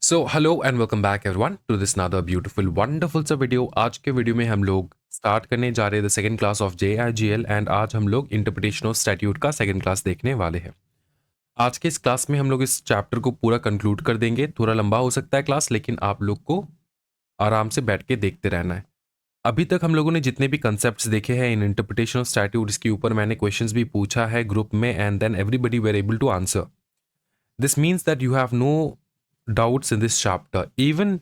So hello and welcome back everyone to this another beautiful wonderful सा video. आज के video में हम लोग स्टार्ट करने जा रहे हैं the second class of JIGL and आज हम लोग इंटरप्रिटेशन ऑफ स्टैट्यूट का सेकंड क्लास देखने वाले हैं। आज के इस क्लास में हम लोग इस चैप्टर को पूरा कंक्लूड कर देंगे। थोड़ा लंबा हो सकता है क्लास, लेकिन आप लोग को आराम से बैठ के देखते रहना है। अभी तक हम लोगों ने जितने भी कंसेप्ट्स देखे हैं इन इंटरप्रिटेशन ऑफ स्टैट्यूट, इसके ऊपर मैंने क्वेश्चंस भी पूछा है ग्रुप में and then everybody were able to answer. This means that you have no doubts in this chapter. Even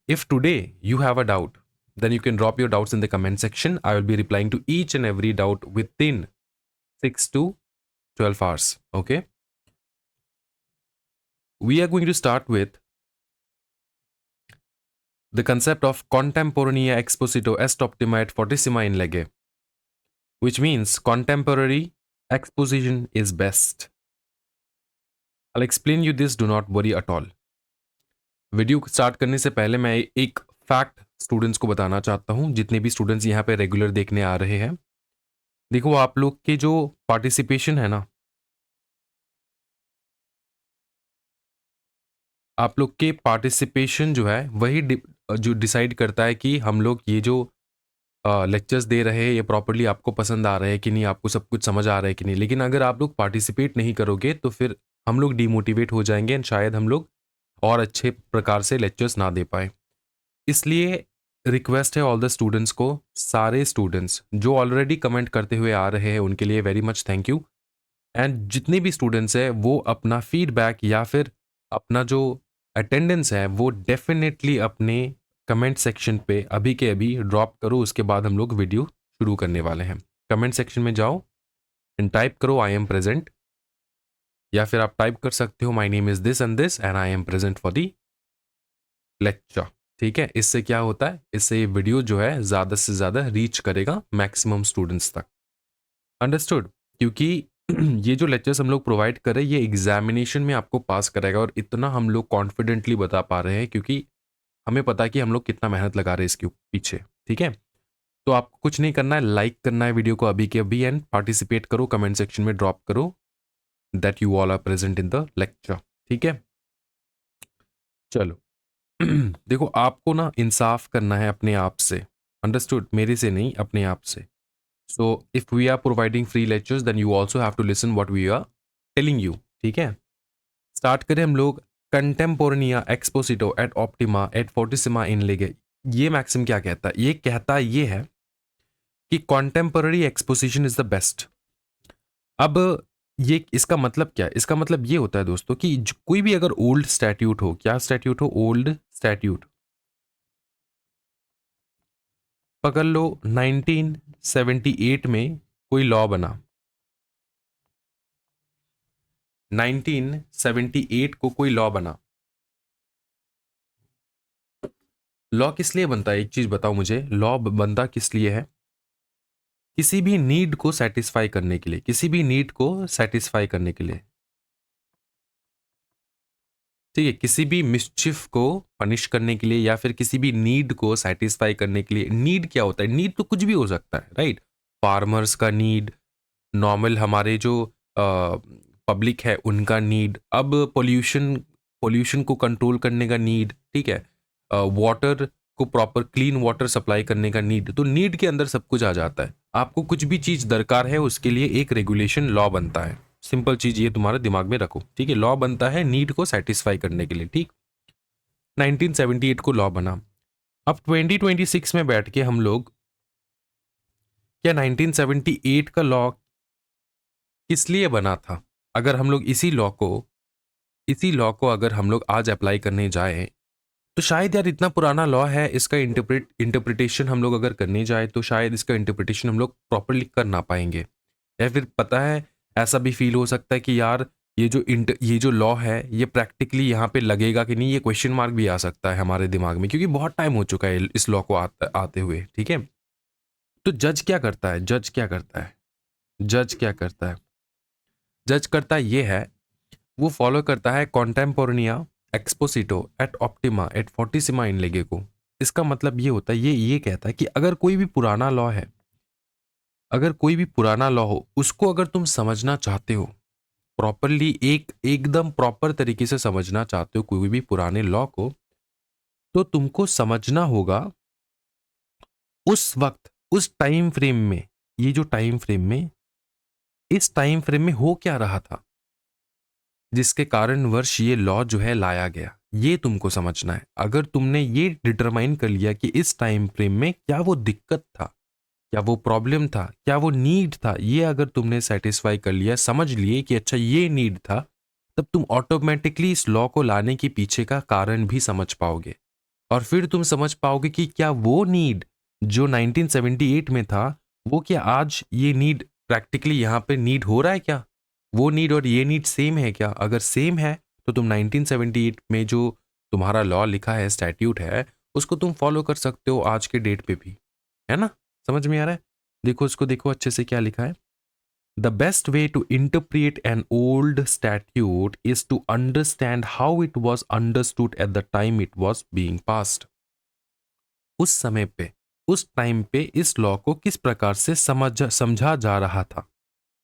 if today you have a doubt, then you can drop your doubts in the comment section. I will be replying to each and every doubt within 6 to 12 hours. Okay. We are going to start with the concept of contemporanea exposito est optima et fortissima in lege, which means contemporary exposition is best. I'll explain you this, do not worry at all. Video start करने से पहले मैं एक fact students को बताना चाहता हूं, जितने भी स्टूडेंट्स यहाँ पे रेगुलर देखने आ रहे हैं। देखो, आप लोग के जो पार्टिसिपेशन है ना, आप लोग के पार्टिसिपेशन जो है वही जो डिसाइड करता है कि हम लोग ये जो लेक्चर्स दे रहे हैं ये प्रॉपरली आपको पसंद आ रहे हैं कि नहीं, आपको सब कुछ समझ आ रहा है कि नहीं। लेकिन अगर आप लोग पार्टिसिपेट नहीं करोगे तो फिर हम लोग डिमोटिवेट हो जाएंगे एंड शायद हम लोग और अच्छे प्रकार से लेक्चर्स ना दे पाए। इसलिए रिक्वेस्ट है ऑल द स्टूडेंट्स को, सारे स्टूडेंट्स जो ऑलरेडी कमेंट करते हुए आ रहे हैं उनके लिए very much thank you. And जितने भी स्टूडेंट्स हैं वो अपना फीडबैक या फिर अपना जो अटेंडेंस है वो डेफिनेटली अपने कमेंट सेक्शन पे अभी के अभी ड्रॉप करो। उसके बाद हम लोग वीडियो शुरू करने वाले हैं। कमेंट सेक्शन में जाओ एंड टाइप करो आई एम प्रेजेंट, या फिर आप टाइप कर सकते हो my name is this and this and I am present for the lecture. ठीक है, इससे क्या होता है, इससे ये वीडियो जो है ज़्यादा से ज़्यादा रीच करेगा मैक्सिमम स्टूडेंट्स तक। अंडरस्टूड? क्योंकि ये जो लेक्चर्स हम लोग प्रोवाइड कर रहे हैं ये एग्जामिनेशन में आपको पास कराएगा, और इतना हम लोग कॉन्फिडेंटली बता पा रहे हैं क्योंकि हमें पता है कि हम लोग कितना मेहनत लगा रहे हैं इसके पीछे। ठीक है, तो आपको कुछ नहीं करना है, लाइक करना है वीडियो को अभी के अभी एंड पार्टिसिपेट करो, कमेंट सेक्शन में ड्रॉप करो that you all are present in the lecture. ठीक है, चलो। देखो, आपको ना इंसाफ करना है अपने आप से। अंडरस्टूड? मेरे से नहीं, अपने आप से। So if we are providing free lectures then you also have to listen what we are telling you. ठीक है, स्टार्ट करें हम लोग। कंटेम्पोरेनिया एक्सपोसिटो एट ऑप्टिमा एट फोर्टिसिमा इन लेगे। ये मैक्सिम क्या कहता है? ये कहता ये है कि contemporary exposition is the best. अब ये इसका मतलब क्या है? इसका मतलब ये होता है दोस्तों कि कोई भी अगर ओल्ड स्टैट्यूट हो, क्या स्टैट्यूट हो? Old statute. पकड़ लो 1978 में कोई लॉ बना, 1978 को कोई लॉ बना। लॉ किस लिए बनता है? एक चीज बताओ मुझे, लॉ बनता किस लिए है? किसी भी नीड को सेटिस्फाई करने के लिए, किसी भी नीड को सेटिस्फाई करने के लिए। ठीक है, किसी भी मिसचिफ को पनिश करने के लिए या फिर किसी भी नीड को सेटिस्फाई करने के लिए। नीड क्या होता है? नीड तो कुछ भी हो सकता है, राइट? फार्मर्स का नीड, नॉर्मल हमारे जो पब्लिक है उनका नीड, अब पोल्यूशन पोल्यूशन को कंट्रोल करने का नीड, ठीक है, वाटर को प्रॉपर क्लीन वाटर सप्लाई करने का नीड। तो नीड के अंदर सब कुछ आ जाता है। आपको कुछ भी चीज़ दरकार है उसके लिए एक रेगुलेशन लॉ बनता है। सिंपल चीज़ ये तुम्हारे दिमाग में रखो। ठीक है, लॉ बनता है नीड को सेटिस्फाई करने के लिए। ठीक, 1978 को लॉ बना। अब 2026 में बैठ के हम लोग, क्या 1978 का लॉ किस लिए बना था? अगर हम लोग इसी लॉ को अगर हम लोग आज अप्लाई करने जाए तो शायद यार इतना पुराना लॉ है, इसका इंटरप्रिटेशन हम लोग अगर करने जाए तो शायद इसका इंटरप्रिटेशन हम लोग प्रॉपरली कर ना पाएंगे। या फिर पता है, ऐसा भी फील हो सकता है कि यार ये जो लॉ है ये प्रैक्टिकली यहाँ पे लगेगा कि नहीं, ये क्वेश्चन मार्क भी आ सकता है हमारे दिमाग में, क्योंकि बहुत टाइम हो चुका है इस लॉ को आते हुए। ठीक है, तो जज क्या करता है? जज क्या करता है? जज क्या करता है? जज करता ये है, वो फॉलो करता है कॉन्टेम्पोरेनिया एक्सपोसिटो एट ऑप्टिमा एट फोर्टिसिमा इन लेगे को। इसका मतलब ये होता है, ये कहता है कि अगर कोई भी पुराना लॉ है, अगर कोई भी पुराना लॉ हो, उसको अगर तुम समझना चाहते हो प्रॉपरली एकदम प्रॉपर तरीके से समझना चाहते हो कोई भी पुराने लॉ को, तो तुमको समझना होगा उस वक्त, उस टाइम फ्रेम में, ये जो टाइम फ्रेम में, इस टाइम फ्रेम में हो क्या रहा था जिसके कारण वर्ष ये लॉ जो है लाया गया, ये तुमको समझना है। अगर तुमने ये डिटरमाइन कर लिया कि इस टाइम फ्रेम में क्या वो दिक्कत था, क्या वो प्रॉब्लम था, क्या वो नीड था, ये अगर तुमने सेटिस्फाई कर लिया, समझ लिए कि अच्छा ये नीड था, तब तुम ऑटोमेटिकली इस लॉ को लाने के पीछे का कारण भी समझ पाओगे। और फिर तुम समझ पाओगे कि क्या वो नीड जो 1978 में था, वो क्या आज ये नीड प्रैक्टिकली यहाँ पे नीड हो रहा है क्या? वो नीड और ये नीड सेम है क्या? अगर सेम है तो तुम 1978 में जो तुम्हारा लॉ लिखा है, स्टैट्यूट है, उसको तुम फॉलो कर सकते हो आज के डेट पे भी, है ना? समझ में आ रहा है? देखो इसको, देखो अच्छे से क्या लिखा है। The best way to interpret an old statute is to understand how it was understood at the time it was being passed. उस समय पे, उस टाइम पे इस लॉ को किस प्रकार से समझा जा रहा था,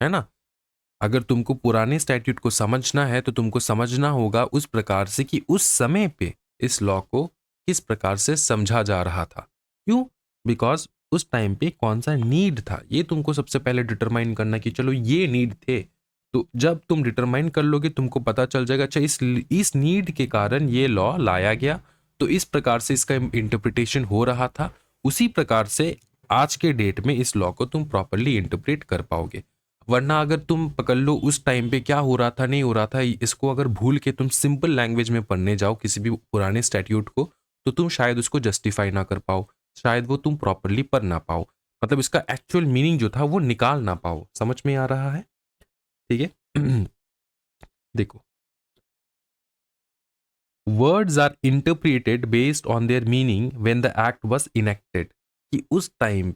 है ना? अगर तुमको पुराने स्टैट्यूट को समझना है तो तुमको समझना होगा उस प्रकार से कि उस समय पे इस लॉ को किस प्रकार से समझा जा रहा था। क्यों? बिकॉज उस टाइम पे कौन सा नीड था, ये तुमको सबसे पहले डिटरमाइन करना कि चलो ये नीड थे। तो जब तुम डिटरमाइन कर लोगे तुमको पता चल जाएगा अच्छा इस नीड के कारण ये लॉ लाया गया, तो इस प्रकार से इसका इंटरप्रिटेशन हो रहा था। उसी प्रकार से आज के डेट में इस लॉ को तुम प्रॉपरली इंटरप्रेट कर पाओगे। वरना अगर तुम पकड़ लो उस टाइम पे क्या हो रहा था नहीं हो रहा था, इसको अगर भूल के तुम सिंपल लैंग्वेज में पढ़ने जाओ किसी भी पुराने स्टैट्यूट को, तो तुम शायद उसको जस्टिफाई ना कर पाओ, शायद वो तुम प्रॉपरली पढ़ ना पाओ, मतलब इसका एक्चुअल मीनिंग जो था वो निकाल ना पाओ। समझ में आ रहा है? ठीक है। देखो, words are interpreted based on their meaning when the act was enacted, कि उस टाइम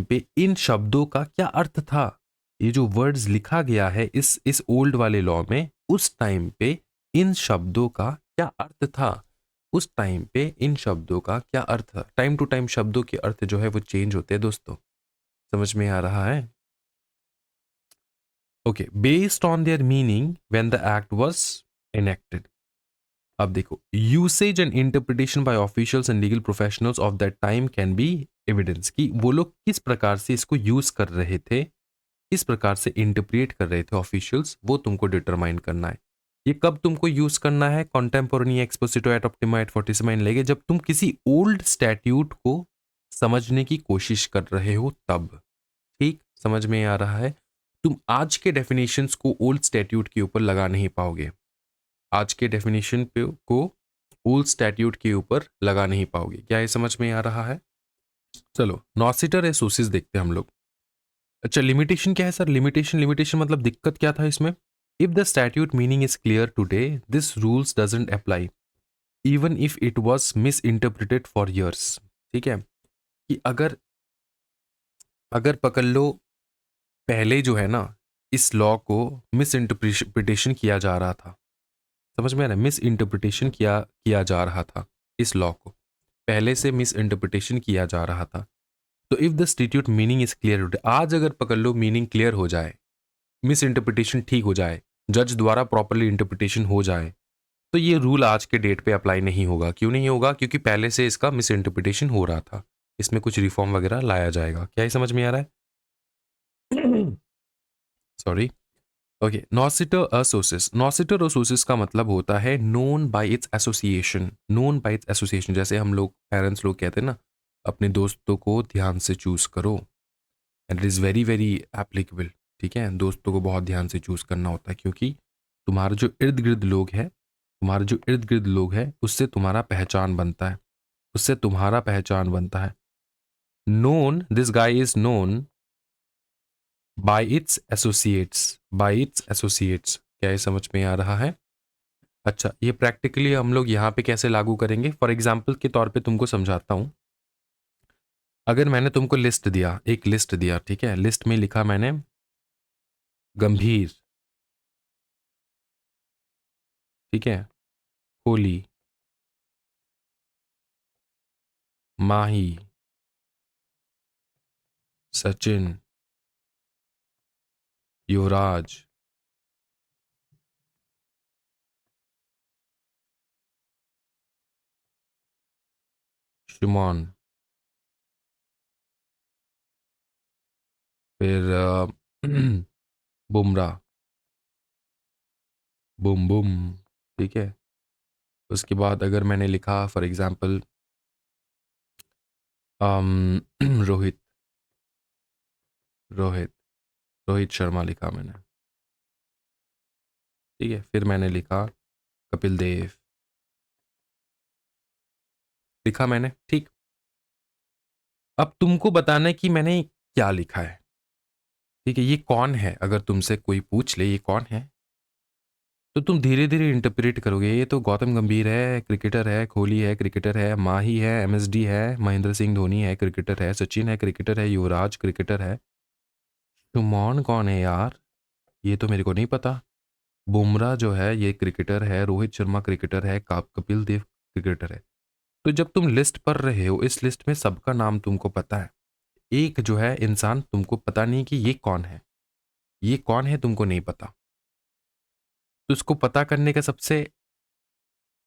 पे इन शब्दों का क्या अर्थ था। ये जो वर्ड्स लिखा गया है इस ओल्ड वाले लॉ में, उस टाइम पे इन शब्दों का क्या अर्थ था, उस टाइम पे इन शब्दों का क्या अर्थ था। टाइम टू टाइम शब्दों के अर्थ जो है वो चेंज होते हैं दोस्तों। समझ में आ रहा है? Okay, based on their meaning when the act was enacted। अब देखो, usage and interpretation bye officials and legal professionals of that time can be evidence, कि वो लोग किस प्रकार से इसको यूज कर रहे थे, किस प्रकार से इंटरप्रेट कर रहे थे ऑफिशियल्स, वो तुमको डिटरमाइन करना है। ये कब तुमको यूज करना है? कॉन्टेम्पोररी एक्सपोजिटो एट ऑप्टिमा एट 47 लेके, जब तुम किसी ओल्ड स्टैट्यूट को समझने की कोशिश कर रहे हो तब। ठीक समझ में आ रहा है? तुम आज के डेफिनेशंस को ओल्ड स्टैट्यूट के ऊपर लगा नहीं पाओगे, आज के डेफिनेशन पे को ओल्ड स्टैट्यूट के ऊपर लगा नहीं पाओगे। क्या ये समझ में आ रहा है? चलो, नॉसिटर एसोसिस देखते हैं हम लोग। अच्छा, लिमिटेशन क्या है सर? लिमिटेशन लिमिटेशन मतलब दिक्कत क्या था इसमें? If the statute meaning is clear today, this rules doesn't apply even if it was miss interpreted for years. ठीक है, कि अगर अगर पकड़ लो, पहले जो है ना, इस लॉ को मिस इंटरप्रिटेशन किया जा रहा था। समझ में आ रहा है? मिस इंटरप्रिटेशन किया किया जा रहा था, इस लॉ को पहले से मिस इंटरप्रिटेशन किया जा रहा था। तो if the statute meaning is clear, आज अगर पकड़ लो मीनिंग क्लियर हो जाए, मिस इंटरप्रिटेशन ठीक हो जाए, जज द्वारा प्रॉपरली इंटरप्रिटेशन हो जाए, तो ये रूल आज के डेट पे अप्लाई नहीं होगा। क्यों नहीं होगा? क्योंकि पहले से इसका मिस इंटरप्रिटेशन हो रहा था, इसमें कुछ रिफॉर्म वगैरह लाया जाएगा। क्या ये समझ में आ रहा है? सॉरी। ओके, नॉसिटर असोसिस, नॉसिटर असोसिस का मतलब होता है known by its association, known by its association. जैसे हम लोग पेरेंट्स लोग कहते हैं ना, अपने दोस्तों को ध्यान से चूज करो, and it is very very applicable. ठीक है, दोस्तों को बहुत ध्यान से चूज करना होता है, क्योंकि तुम्हारे जो इर्द गिर्द लोग हैं, तुम्हारे जो इर्द गिर्द लोग हैं, उससे तुम्हारा पहचान बनता है, उससे तुम्हारा पहचान बनता है। Known, this guy is known by its associates, bye its associates. क्या ये समझ में आ रहा है? अच्छा, ये प्रैक्टिकली हम लोग यहाँ पे कैसे लागू करेंगे? फॉर एग्जाम्पल के तौर पे तुमको समझाता हूँ। अगर मैंने तुमको लिस्ट दिया, एक लिस्ट दिया, ठीक है, लिस्ट में लिखा मैंने गंभीर, ठीक है, कोहली, माही, सचिन, युवराज, शिमॉन, फिर बुमराह, बुम बुम, ठीक है। उसके बाद अगर मैंने लिखा फॉर एग्जांपल रोहित, रोहित रोहित शर्मा लिखा मैंने, ठीक है। फिर मैंने लिखा कपिल देव, लिखा मैंने, ठीक। अब तुमको बताना है कि मैंने क्या लिखा है, ठीक है। ये कौन है, अगर तुमसे कोई पूछ ले ये कौन है, तो तुम धीरे धीरे इंटरप्रेट करोगे। ये तो गौतम गंभीर है, क्रिकेटर है, कोहली है, क्रिकेटर है, माही है, एमएसडी है, महेंद्र सिंह धोनी है, क्रिकेटर है, सचिन है, क्रिकेटर है, युवराज क्रिकेटर है। शुमान कौन है यार, ये तो मेरे को नहीं पता। बुमराह जो है ये क्रिकेटर है, रोहित शर्मा क्रिकेटर है, कपिल देव क्रिकेटर है। तो जब तुम लिस्ट पढ़ रहे हो, इस लिस्ट में सबका नाम तुमको पता है, एक जो है इंसान तुमको पता नहीं कि ये कौन है, ये कौन है तुमको नहीं पता। तो इसको पता करने का सबसे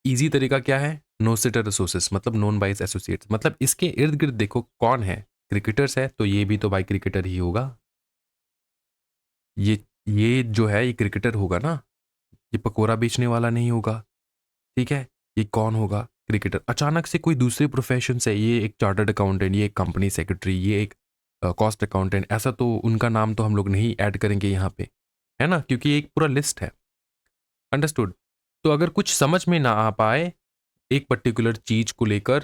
इजी तरीका क्या है, नोसिटर रिसोर्सेस, मतलब नोन बाइस एसोसिएट्स, मतलब इसके इर्द गिर्द देखो कौन है। क्रिकेटर्स है तो ये भी तो भाई क्रिकेटर ही होगा, ये ये जो है ये क्रिकेटर होगा ना, ये पकोड़ा बेचने वाला नहीं होगा, ठीक है। ये कौन होगा, क्रिकेटर। अचानक से कोई दूसरे प्रोफेशन से, ये एक चार्टर्ड अकाउंटेंट, ये एक कंपनी सेक्रेटरी, ये एक कॉस्ट अकाउंटेंट, ऐसा तो उनका नाम तो हम लोग नहीं ऐड करेंगे यहाँ पे, है ना, क्योंकि ये एक पूरा लिस्ट है। अंडरस्टूड। तो अगर कुछ समझ में ना आ पाए एक पर्टिकुलर चीज को लेकर,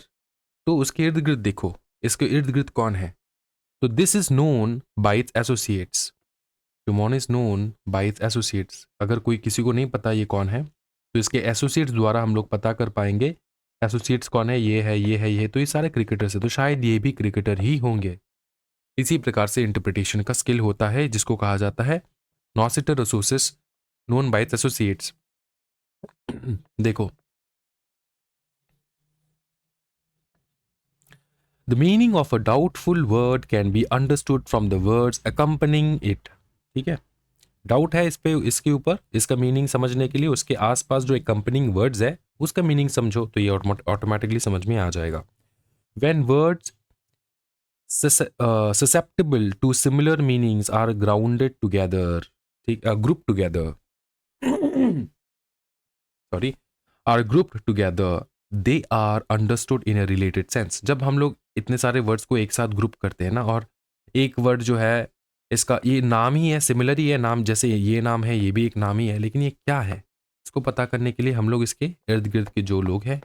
तो उसके इर्द गिर्द देखो, इसके इर्द गिर्द कौन है। तो this is known by its associates, human is known by its associates. अगर कोई किसी को नहीं पता ये कौन है, तो इसके एसोसिएट्स द्वारा हम लोग पता कर पाएंगे एसोसिएट्स कौन है, ये है, ये है, ये है, तो ये सारे क्रिकेटर्स है, तो शायद ये भी क्रिकेटर ही होंगे। इसी प्रकार से इंटरप्रिटेशन का स्किल होता है, जिसको कहा जाता है नॉसिटर रिसोर्सेस नोन बाय इट्स एसोसिएट्स। देखो, the meaning of a doubtful word can be understood from the words accompanying it, ठीक है। डाउट है इस पे, इसके ऊपर, इसका मीनिंग समझने के लिए उसके आसपास जो accompanying वर्ड्स है उसका मीनिंग समझो, तो ये ऑटोमेटिकली समझ में आ जाएगा। when words susceptible to similar meanings are grounded together, ठीक, grouped together, sorry, are grouped together, they are understood in a related sense. जब हम लोग इतने सारे वर्ड्स को एक साथ ग्रुप करते हैं ना, और एक वर्ड जो है इसका ये नाम ही है, सिमिलर ही है नाम, जैसे ये नाम है ये भी एक नाम ही है, लेकिन ये क्या है, इसको पता करने के लिए हम लोग इसके इर्द गिर्द के जो लोग हैं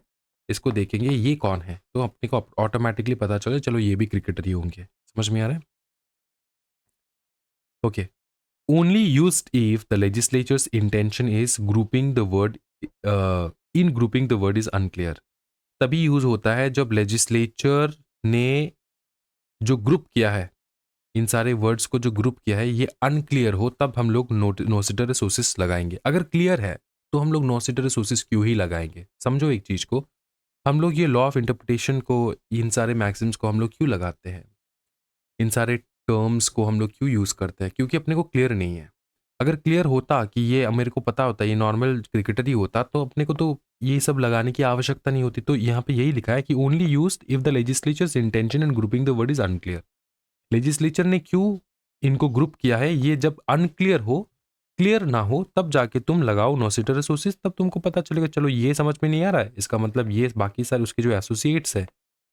इसको देखेंगे ये कौन है, तो अपने को ऑटोमेटिकली पता चले चलो ये भी क्रिकेटर ही होंगे। समझ में आ रहा है? Okay. Only used if the legislature's intention is grouping the word in grouping the word is unclear। तभी यूज होता है जब लेजिस्लेचर ने जो ग्रुप किया है, इन सारे वर्ड्स को जो ग्रुप किया है ये अनक्लियर हो, तब हम लोग नोसिटर रिसोर्सेस लगाएंगे। अगर क्लियर है तो हम लोग नोसिटर रिसोर्सेस क्यों ही लगाएंगे। समझो एक चीज को, हम लोग ये लॉ ऑफ इंटरप्रिटेशन को, इन सारे मैक्सिम्स को हम लोग क्यों लगाते हैं, इन सारे टर्म्स को हम लोग क्यों यूज करते हैं, क्योंकि अपने को क्लियर नहीं है। अगर क्लियर होता कि ये मेरे को पता होता ये नॉर्मल क्रिकेटर ही होता, तो अपने को तो ये सब लगाने की आवश्यकता नहीं होती। तो यहाँ पे यही लिखा है कि only used if the legislatures intention and grouping the word is unclear. Legislature ने क्यों इनको ग्रुप किया है, ये जब अनक्लियर हो, क्लियर ना हो, तब जाके तुम लगाओ नोसिटर रिसोर्सेज, तब तुमको पता चलेगा चलो ये समझ में नहीं आ रहा है, इसका मतलब ये बाकी सारे उसके जो एसोसिएट्स है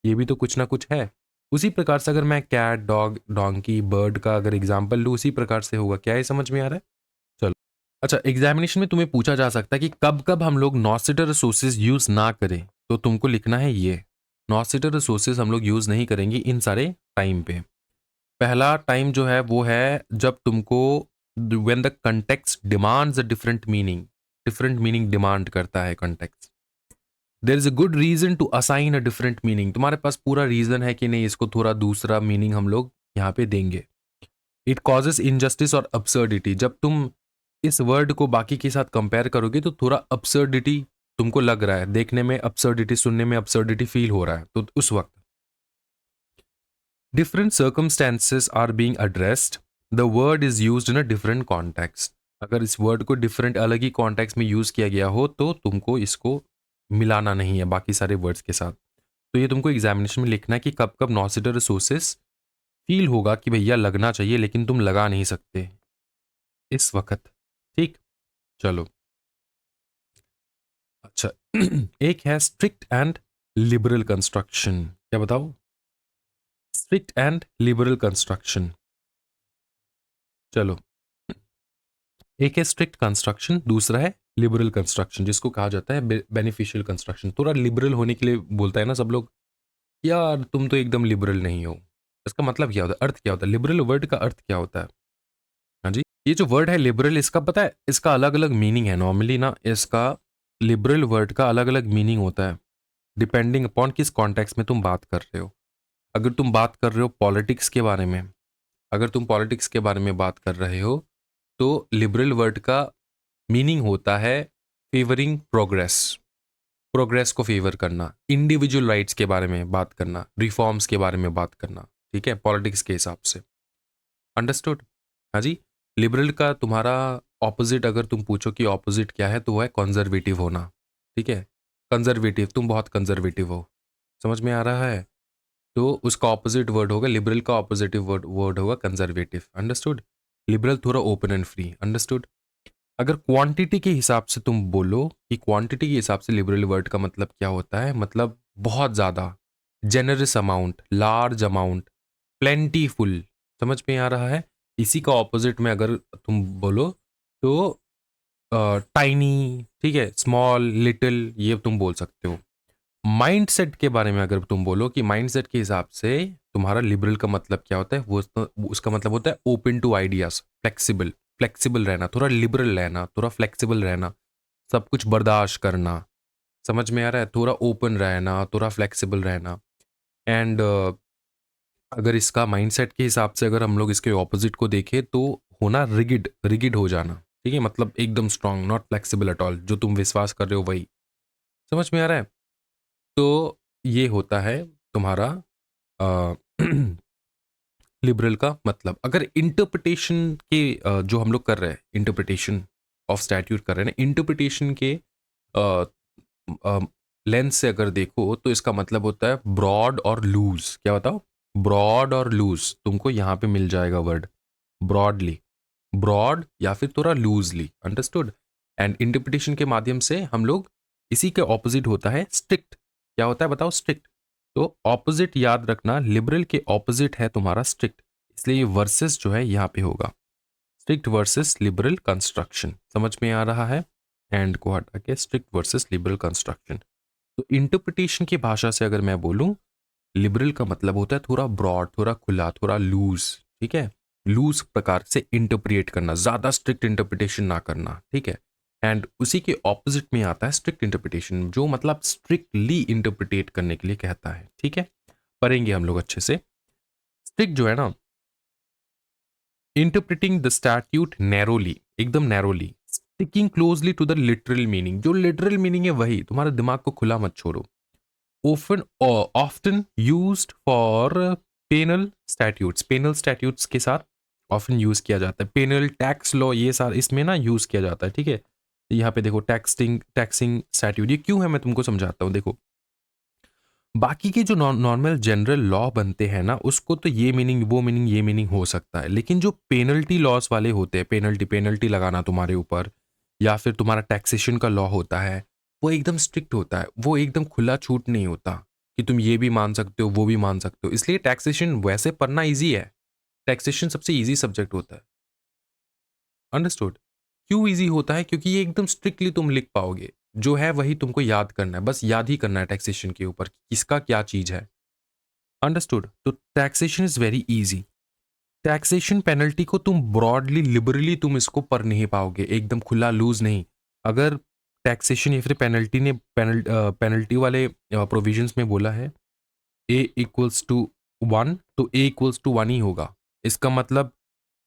ये भी तो कुछ ना कुछ है। उसी प्रकार से अगर मैं कैट, डॉग, डोंकी, बर्ड का अगर एग्जाम्पल लूँ, उसी प्रकार से होगा। क्या ये समझ में आ रहा है? चलो, अच्छा, एग्जामिनेशन में तुम्हें पूछा जा सकता है कि कब कब हम लोग नॉसिटर रिसोर्सेज यूज ना करें, तो तुमको लिखना है ये नॉसिटर रिसोर्सेज हम लोग यूज नहीं करेंगे इन सारे टाइम पे। पहला टाइम जो है वो है जब तुमको when the context demands a different meaning demand करता है context, there is a good reason to assign a different meaning. तुम्हारे पास पूरा रीजन है कि नहीं, इसको थोड़ा दूसरा मीनिंग हम लोग यहाँ पे देंगे। इट कॉजेस इनजस्टिस और absurdity, जब तुम इस वर्ड को बाकी के साथ कंपेयर करोगे तो थोड़ा absurdity तुमको लग रहा है, देखने में absurdity, सुनने में absurdity फील हो रहा है, तो उस वक्त different circumstances are being addressed, the word is used in a different context। अगर इस वर्ड को डिफरेंट अलग ही कॉन्टेक्स्ट में यूज किया गया हो तो तुमको इसको मिलाना नहीं है बाकी सारे वर्ड्स के साथ। तो ये तुमको एग्जामिनेशन में लिखना है कि कब कब नॉसिटर रिसोर्सेस फील होगा कि भैया लगना चाहिए लेकिन तुम लगा नहीं सकते इस वक्त। ठीक, चलो। अच्छा एक है स्ट्रिक्ट एंड लिबरल कंस्ट्रक्शन। क्या बताओ? Strict and liberal construction. चलो, एक है स्ट्रिक्ट कंस्ट्रक्शन, दूसरा है लिबरल कंस्ट्रक्शन, जिसको कहा जाता है बेनिफिशियल कंस्ट्रक्शन। थोड़ा लिबरल होने के लिए बोलता है ना सब लोग, यार तुम तो एकदम लिबरल नहीं हो। इसका मतलब क्या होता है, अर्थ क्या होता है, लिबरल वर्ड का अर्थ क्या होता है? हाँ जी, ये जो वर्ड है लिबरल, इसका पता है, इसका अलग अलग मीनिंग है। नॉर्मली ना इसका लिबरल वर्ड का अलग अलग मीनिंग होता है डिपेंडिंग अपॉन किस कॉन्टेक्स्ट में तुम बात कर रहे हो। अगर तुम बात कर रहे हो पॉलिटिक्स के बारे में, अगर तुम पॉलिटिक्स के बारे में बात कर रहे हो तो लिबरल वर्ड का मीनिंग होता है फेवरिंग प्रोग्रेस, प्रोग्रेस को फेवर करना, इंडिविजुअल राइट्स के बारे में बात करना, रिफॉर्म्स के बारे में बात करना। ठीक है, पॉलिटिक्स के हिसाब से। अंडरस्टूड? हाँ जी। लिबरल का तुम्हारा ऑपोजिट अगर तुम पूछो कि ऑपोजिट क्या है, तो वो है कंजर्वेटिव होना। ठीक है, कंजर्वेटिव, तुम बहुत कंजर्वेटिव हो, समझ में आ रहा है? तो उसका ऑपोजिट वर्ड होगा, लिबरल का ऑपोजिटिव वर्ड होगा कंजर्वेटिव। अंडरस्टूड? लिबरल थोड़ा ओपन एंड फ्री। अंडरस्टूड? अगर क्वांटिटी के हिसाब से तुम बोलो कि क्वांटिटी के हिसाब से लिबरल वर्ड का मतलब क्या होता है, मतलब बहुत ज़्यादा, generous amount, large amount, plentiful. समझ में आ रहा है? इसी का ऑपोजिट में अगर तुम बोलो तो टाइनी, ठीक है, स्मॉल, लिटिल, ये तुम बोल सकते हो। माइंडसेट के बारे में अगर तुम बोलो कि माइंडसेट के हिसाब से तुम्हारा लिबरल का मतलब क्या होता है, वो उसका मतलब होता है open to ideas, flexible, flexible रहना, थोड़ा लिबरल रहना, थोड़ा फ्लेक्सिबल रहना, सब कुछ बर्दाश्त करना। समझ में आ रहा है? थोड़ा ओपन रहना, थोड़ा फ्लेक्सिबल रहना। एंड अगर इसका माइंडसेट के हिसाब से अगर हम लोग इसके ऑपोजिट को देखें तो होना रिगिड, रिगिड हो जाना। ठीक है, मतलब एकदम strong, not flexible at all, जो तुम विश्वास कर रहे हो वही। समझ में आ रहा है? तो ये होता है तुम्हारा लिबरल का मतलब। अगर इंटरप्रिटेशन के जो हम लोग कर रहे हैं, इंटरप्रिटेशन ऑफ स्टैट्यूट कर रहे हैं ना, इंटरप्रिटेशन के लेंस से अगर देखो तो इसका मतलब होता है ब्रॉड और लूज। क्या बताओ? ब्रॉड और लूज, तुमको यहाँ पे मिल जाएगा वर्ड, ब्रॉडली, ब्रॉड या फिर थोड़ा लूजली। अंडरस्टूड? एंड इंटरप्रिटेशन के माध्यम से हम लोग, इसी के ऑपोजिट होता है स्ट्रिक्ट। क्या होता है बताओ? स्ट्रिक्ट। तो ऑपोजिट याद रखना, लिबरल के ऑपोजिट है तुम्हारा स्ट्रिक्ट, इसलिए ये वर्सेस जो है यहाँ पे होगा, स्ट्रिक्ट वर्सेस लिबरल कंस्ट्रक्शन। समझ में आ रहा है? एंड को हटा के स्ट्रिक्ट वर्सेस लिबरल कंस्ट्रक्शन। तो इंटरप्रिटेशन की भाषा से अगर मैं बोलूं, लिबरल का मतलब होता है थोड़ा ब्रॉड, थोड़ा खुला, थोड़ा लूज। ठीक है, लूज प्रकार से इंटरप्रिएट करना, ज्यादा स्ट्रिक्ट इंटरप्रिटेशन ना करना। ठीक है, एंड उसी के ऑपोजिट में आता है स्ट्रिक्ट इंटरप्रिटेशन, जो मतलब स्ट्रिक्टली इंटरप्रिटेट करने के लिए कहता है। ठीक है, पढ़ेंगे हम लोग अच्छे से। स्ट्रिक्ट जो है ना, इंटरप्रिटिंग द स्टैट्यूट नैरोली, एकदम narrowly, sticking closely to the literal meaning. जो लिटरल मीनिंग है वही, तुम्हारे दिमाग को खुला मत छोड़ो। often or often used for penal statutes, penal statutes के साथ often यूज किया जाता है। पेनल टैक्स लॉ, ये सारा इसमें ना यूज किया जाता है। ठीक है, यहाँ पे देखो टैक्सिंग, टैक्सिंग स्टैट्यूट, ये क्यों है मैं तुमको समझाता हूँ। देखो, बाकी के जो नॉर्मल जनरल लॉ बनते हैं ना, उसको तो ये मीनिंग, वो मीनिंग, ये मीनिंग हो सकता है, लेकिन जो पेनल्टी लॉस वाले होते हैं, पेनल्टी, पेनल्टी लगाना तुम्हारे ऊपर, या फिर तुम्हारा टैक्सेशन का लॉ होता है, वो एकदम स्ट्रिक्ट होता है, वो एकदम खुला छूट नहीं होता कि तुम ये भी मान सकते हो, वो भी मान सकते हो। इसलिए टैक्सेशन वैसे पढ़ना ईजी है, टैक्सेशन सबसे ईजी सब्जेक्ट होता है। अंडरस्टूड? क्यों ईजी होता है? क्योंकि ये एकदम स्ट्रिक्टली तुम लिख पाओगे, जो है वही तुमको याद करना है, बस याद ही करना है टैक्सेशन के ऊपर किसका क्या चीज है। अंडरस्टूड? तो taxation is very easy. Taxation penalty को तुम ब्रॉडली, लिबरली तुम इसको पढ़ नहीं पाओगे, एकदम खुला लूज नहीं। अगर टैक्सेशन या फिर पेनल्टी ने पेनल्टी वाले प्रोविजंस में बोला है ए इक्वल्स टू 1, तो ए इक्वल्स टू 1 ही होगा। इसका मतलब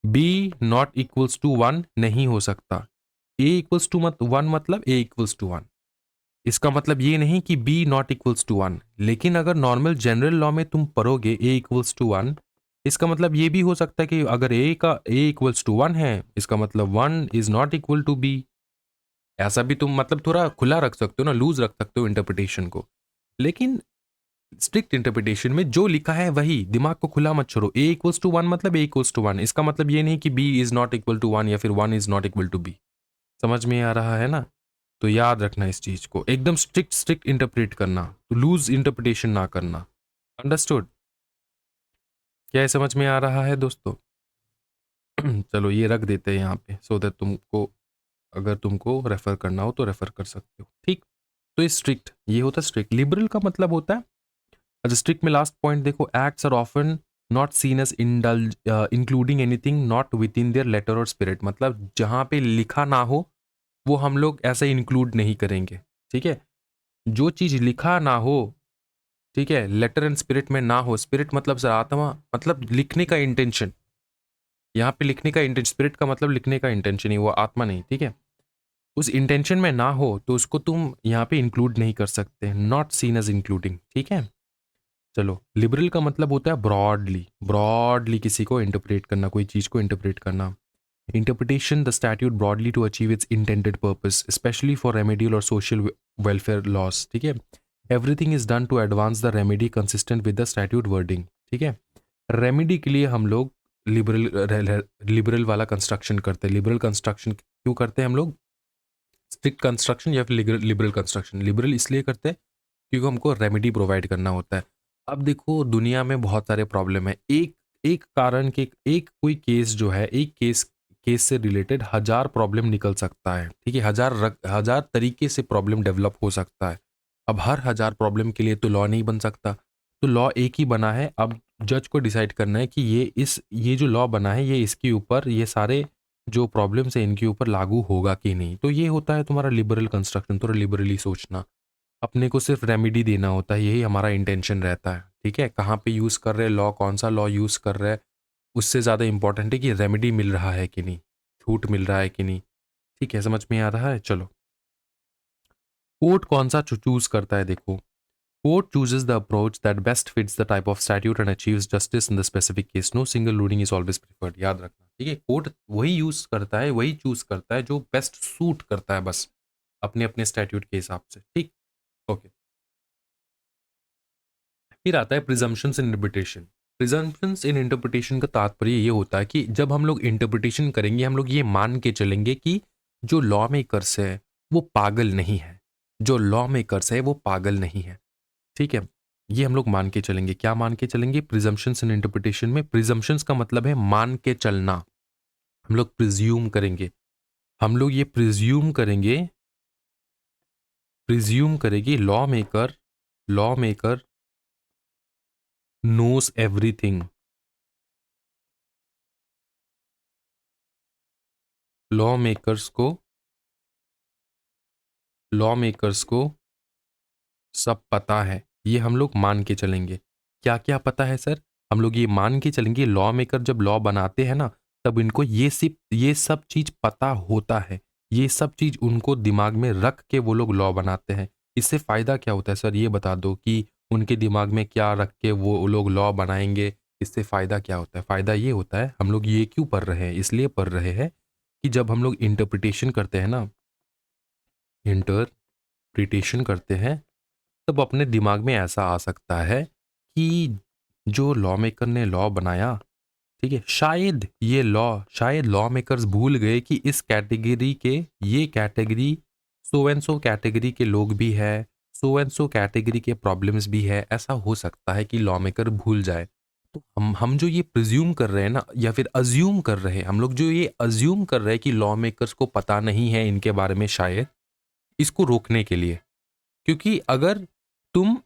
बी नॉट इक्वल्स टू 1 नहीं हो सकता। ए इक्वल्स टू 1 मतलब ए इक्वल्स टू 1। इसका मतलब ये नहीं कि बी नॉट इक्वल्स टू 1, लेकिन अगर नॉर्मल जनरल लॉ में तुम पढ़ोगे ए इक्वल्स टू 1, इसका मतलब ये भी हो सकता है कि अगर ए इक्वल्स टू 1 है, इसका मतलब 1 is not equal to B. ऐसा भी तुम मतलब थोड़ा खुला रख सकते हो ना, लूज रख सकते हो इंटरप्रिटेशन को। लेकिन स्ट्रिक्ट इंटरप्रिटेशन में जो लिखा है वही, दिमाग को खुला मत छोड़ो। ए इक्वल्स टू वन मतलब ए इक्वल्स टू वन, इसका मतलब ये नहीं कि B is not equal to one या फिर one is not equal to B. समझ में आ रहा है ना? तो याद रखना इस चीज को, एकदम स्ट्रिक्ट स्ट्रिक्ट इंटरप्रेट करना, तो लूज इंटरप्रिटेशन ना करना। अंडरस्टूड? क्या ये समझ में आ रहा है दोस्तों? चलो ये रख देते हैं यहाँ पे, सो दैट तुमको अगर तुमको रेफर करना हो तो रेफर कर सकते हो, ठीक? तो ये स्ट्रिक्ट, ये होता है स्ट्रिक्ट। लिबरल का मतलब होता है, अच्छा स्ट्रिक्ट में लास्ट पॉइंट देखो, acts are often not seen as indulge including anything not within their letter और स्पिरिट, मतलब जहाँ पे लिखा ना हो वो हम लोग ऐसे इंक्लूड नहीं करेंगे, ठीक है? जो चीज लिखा ना हो, ठीक है, लेटर एंड स्पिरिट में ना हो, स्पिरिट मतलब सर आत्मा, मतलब लिखने का इंटेंशन, यहाँ पे लिखने का इंटेंशन, स्पिरिट का मतलब लिखने का इंटेंशन ही, वो आत्मा नहीं, ठीक है? उस इंटेंशन में ना हो तो उसको तुम यहाँ पे इंक्लूड नहीं कर सकते, नॉट सीन एज इंक्लूडिंग, ठीक है? चलो, लिबरल का मतलब होता है ब्रॉडली, ब्रॉडली किसी को इंटरप्रेट करना, कोई चीज को इंटरप्रेट करना। Interpretation the statute broadly to achieve its intended purpose, specially for remedial और सोशल वेलफेयर लॉस, ठीक है? Everything is done to advance the remedy consistent with the statute wording, ठीक है? रेमेडी के लिए हम लोग लिबरल वाला कंस्ट्रक्शन करते हैं। लिबरल कंस्ट्रक्शन क्यों करते हैं हम लोग? स्ट्रिक्ट कंस्ट्रक्शन या फिर लिबरल कंस्ट्रक्शन? लिबरल इसलिए करते हैं क्योंकि हमको रेमेडी प्रोवाइड करना होता है। अब देखो दुनिया में बहुत सारे प्रॉब्लम है, एक एक कारण के एक कोई केस जो है, एक केस केस से रिलेटेड हजार प्रॉब्लम निकल सकता है, ठीक है? हजार तरीके से प्रॉब्लम डेवलप हो सकता है। अब हर हजार प्रॉब्लम के लिए तो लॉ नहीं बन सकता, तो लॉ एक ही बना है। अब जज को डिसाइड करना है कि ये जो लॉ बना है ये इसके ऊपर, ये सारे जो प्रॉब्लम्स है इनके ऊपर लागू होगा कि नहीं। तो ये होता है तुम्हारा लिबरल कंस्ट्रक्शन, थोड़ा लिबरली सोचना। अपने को सिर्फ रेमेडी देना होता है, यही हमारा इंटेंशन रहता है, ठीक है? कहाँ पे यूज़ कर रहे हैं लॉ, कौन सा लॉ यूज़ कर रहे हैं, उससे ज़्यादा इंपॉर्टेंट है कि रेमेडी मिल रहा है कि नहीं, छूट मिल रहा है कि नहीं, ठीक है? समझ में आ रहा है? चलो, कोर्ट कौन सा चूज करता है देखो, court chooses the approach that best fits the type of statute and achieves justice in the specific case. No single ruling is always preferred. याद रखना, ठीक है? कोर्ट वही यूज करता है, वही चूज करता है जो बेस्ट सूट करता है, बस अपने अपने स्टैट्यूट के हिसाब से, ठीक? ओके। फिर आता है presumptions in interpretation. Presumptions in interpretation का तात्पर्य ये होता है कि जब हम लोग इंटरप्रिटेशन करेंगे, हम लोग ये मान के चलेंगे कि जो लॉ मेकर्स है वो पागल नहीं है, जो लॉ मेकर्स है वो पागल नहीं है, ठीक है? ये हम लोग मान के चलेंगे। क्या मान के चलेंगे? प्रिजम्पशंस इन इंटरप्रिटेशन में, प्रिजम्पशंस का मतलब है मान के चलना। हम लोग प्रिज्यूम करेंगे, हम लोग ये प्रिज्यूम करेंगे law maker knows everything, law makers को लॉ मेकर्स को सब पता है, ये हम लोग मान के चलेंगे। क्या क्या पता है सर? हम लोग ये मान के चलेंगे लॉ मेकर जब लॉ बनाते हैं ना, तब इनको ये सब चीज पता होता है, ये सब चीज उनको दिमाग में रख के वो लोग लॉ बनाते हैं। इससे फायदा क्या होता है सर, ये बता दो कि उनके दिमाग में क्या रख के वो लोग लॉ बनाएंगे, इससे फायदा क्या होता है? फायदा ये होता है, हम लोग ये क्यों पढ़ रहे हैं? इसलिए पढ़ रहे हैं कि जब हम लोग इंटरप्रिटेशन करते हैं ना, इंटरप्रिटेशन करते हैं, तब अपने दिमाग में ऐसा आ सकता है कि जो लॉ मेकर ने लॉ बनाया, ठीक है, शायद लॉ मेकर्स भूल गए कि इस कैटेगरी के, ये category so and so category के लोग भी है, सो एंड सो कैटेगरी के प्रॉब्लम्स भी है। ऐसा हो सकता है कि लॉ मेकर भूल जाए। तो हम जो ये प्रिज्यूम कर रहे हैं ना, या फिर अज्यूम कर रहे हैं, हम लोग जो ये अज्यूम कर रहे हैं कि लॉ मेकर्स को पता नहीं है इनके बारे में, शायद इसको रोकने के लिए। क्योंकि अगर तुम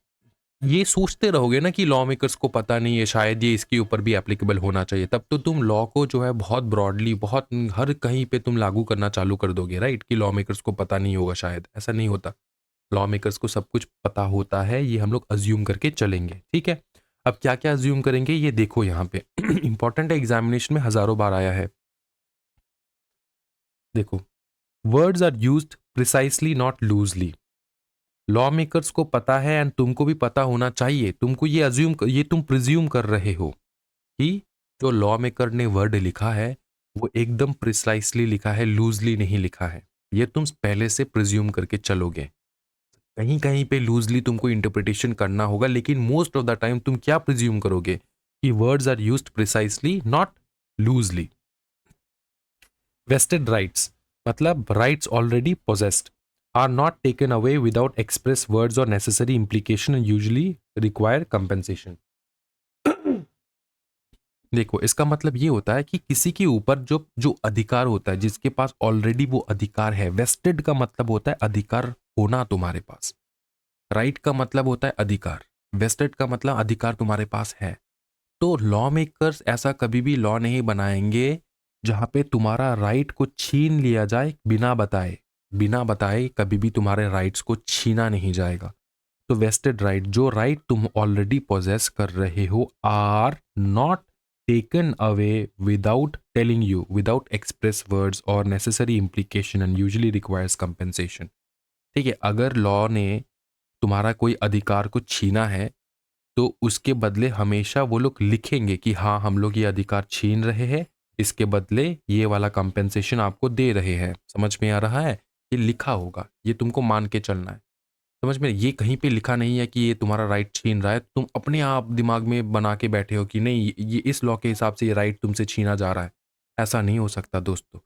ये सोचते रहोगे ना कि लॉ मेकर्स को पता नहीं है, शायद ये इसके ऊपर भी एप्लीकेबल होना चाहिए, तब तो तुम लॉ को जो है बहुत ब्रॉडली, बहुत हर कहीं पे तुम लागू करना चालू कर दोगे, राइट? कि लॉ मेकर्स को पता नहीं होगा, शायद ऐसा नहीं होता। लॉ मेकर्स को सब कुछ पता होता है, ये हम लोग अज्यूम करके चलेंगे, ठीक है? अब क्या क्या अज्यूम करेंगे ये देखो यहाँ पे। इंपॉर्टेंट है, एग्जामिनेशन में हजारों बार आया है। देखो, words are used precisely not loosely. Law makers को पता है एंड तुमको भी पता होना चाहिए, तुमको ये तुम प्रिज्यूम कर रहे हो कि जो लॉ मेकर ने वर्ड लिखा है वो एकदम प्रिसाइसली लिखा है, लूजली नहीं लिखा है। ये तुम पहले से प्रिज्यूम करके चलोगे। कहीं कहीं पे लूजली तुमको इंटरप्रिटेशन करना होगा, लेकिन मोस्ट ऑफ द टाइम तुम क्या प्रिज्यूम करोगे कि words are used precisely, not loosely. Vested rights मतलब rights already possessed are not taken away without express words or necessary implication and usually require compensation. देखो, इसका मतलब ये होता है कि किसी के ऊपर जो जो अधिकार होता है, जिसके पास ऑलरेडी वो अधिकार है, वेस्टेड का मतलब होता है अधिकार होना तुम्हारे पास, राइट का मतलब होता है अधिकार, वेस्टेड का मतलब अधिकार तुम्हारे पास है। तो लॉ मेकर्स ऐसा कभी भी लॉ नहीं बनाएंगे जहां पे तुम्हारा राइट को छीन लिया जाए बिना बताए। बिना बताए कभी भी तुम्हारे राइट्स को छीना नहीं जाएगा। तो वेस्टेड राइट, जो राइट तुम ऑलरेडी पोजेस कर रहे हो, are not taken away without telling you, without express words or necessary implication and usually requires compensation. ठीक है, अगर लॉ ने तुम्हारा कोई अधिकार को छीना है तो उसके बदले हमेशा वो लोग लिखेंगे कि हाँ, हम लोग ये अधिकार छीन रहे हैं, इसके बदले ये वाला कंपेंसेशन आपको दे रहे हैं। समझ में आ रहा है? ये लिखा होगा, ये तुमको मान के चलना है। समझ में, ये कहीं पे लिखा नहीं है कि ये तुम्हारा राइट छीन रहा है, तुम अपने आप दिमाग में बना के बैठे हो कि नहीं, ये इस लॉ के हिसाब से ये राइट तुमसे छीना जा रहा है। ऐसा नहीं हो सकता दोस्तों।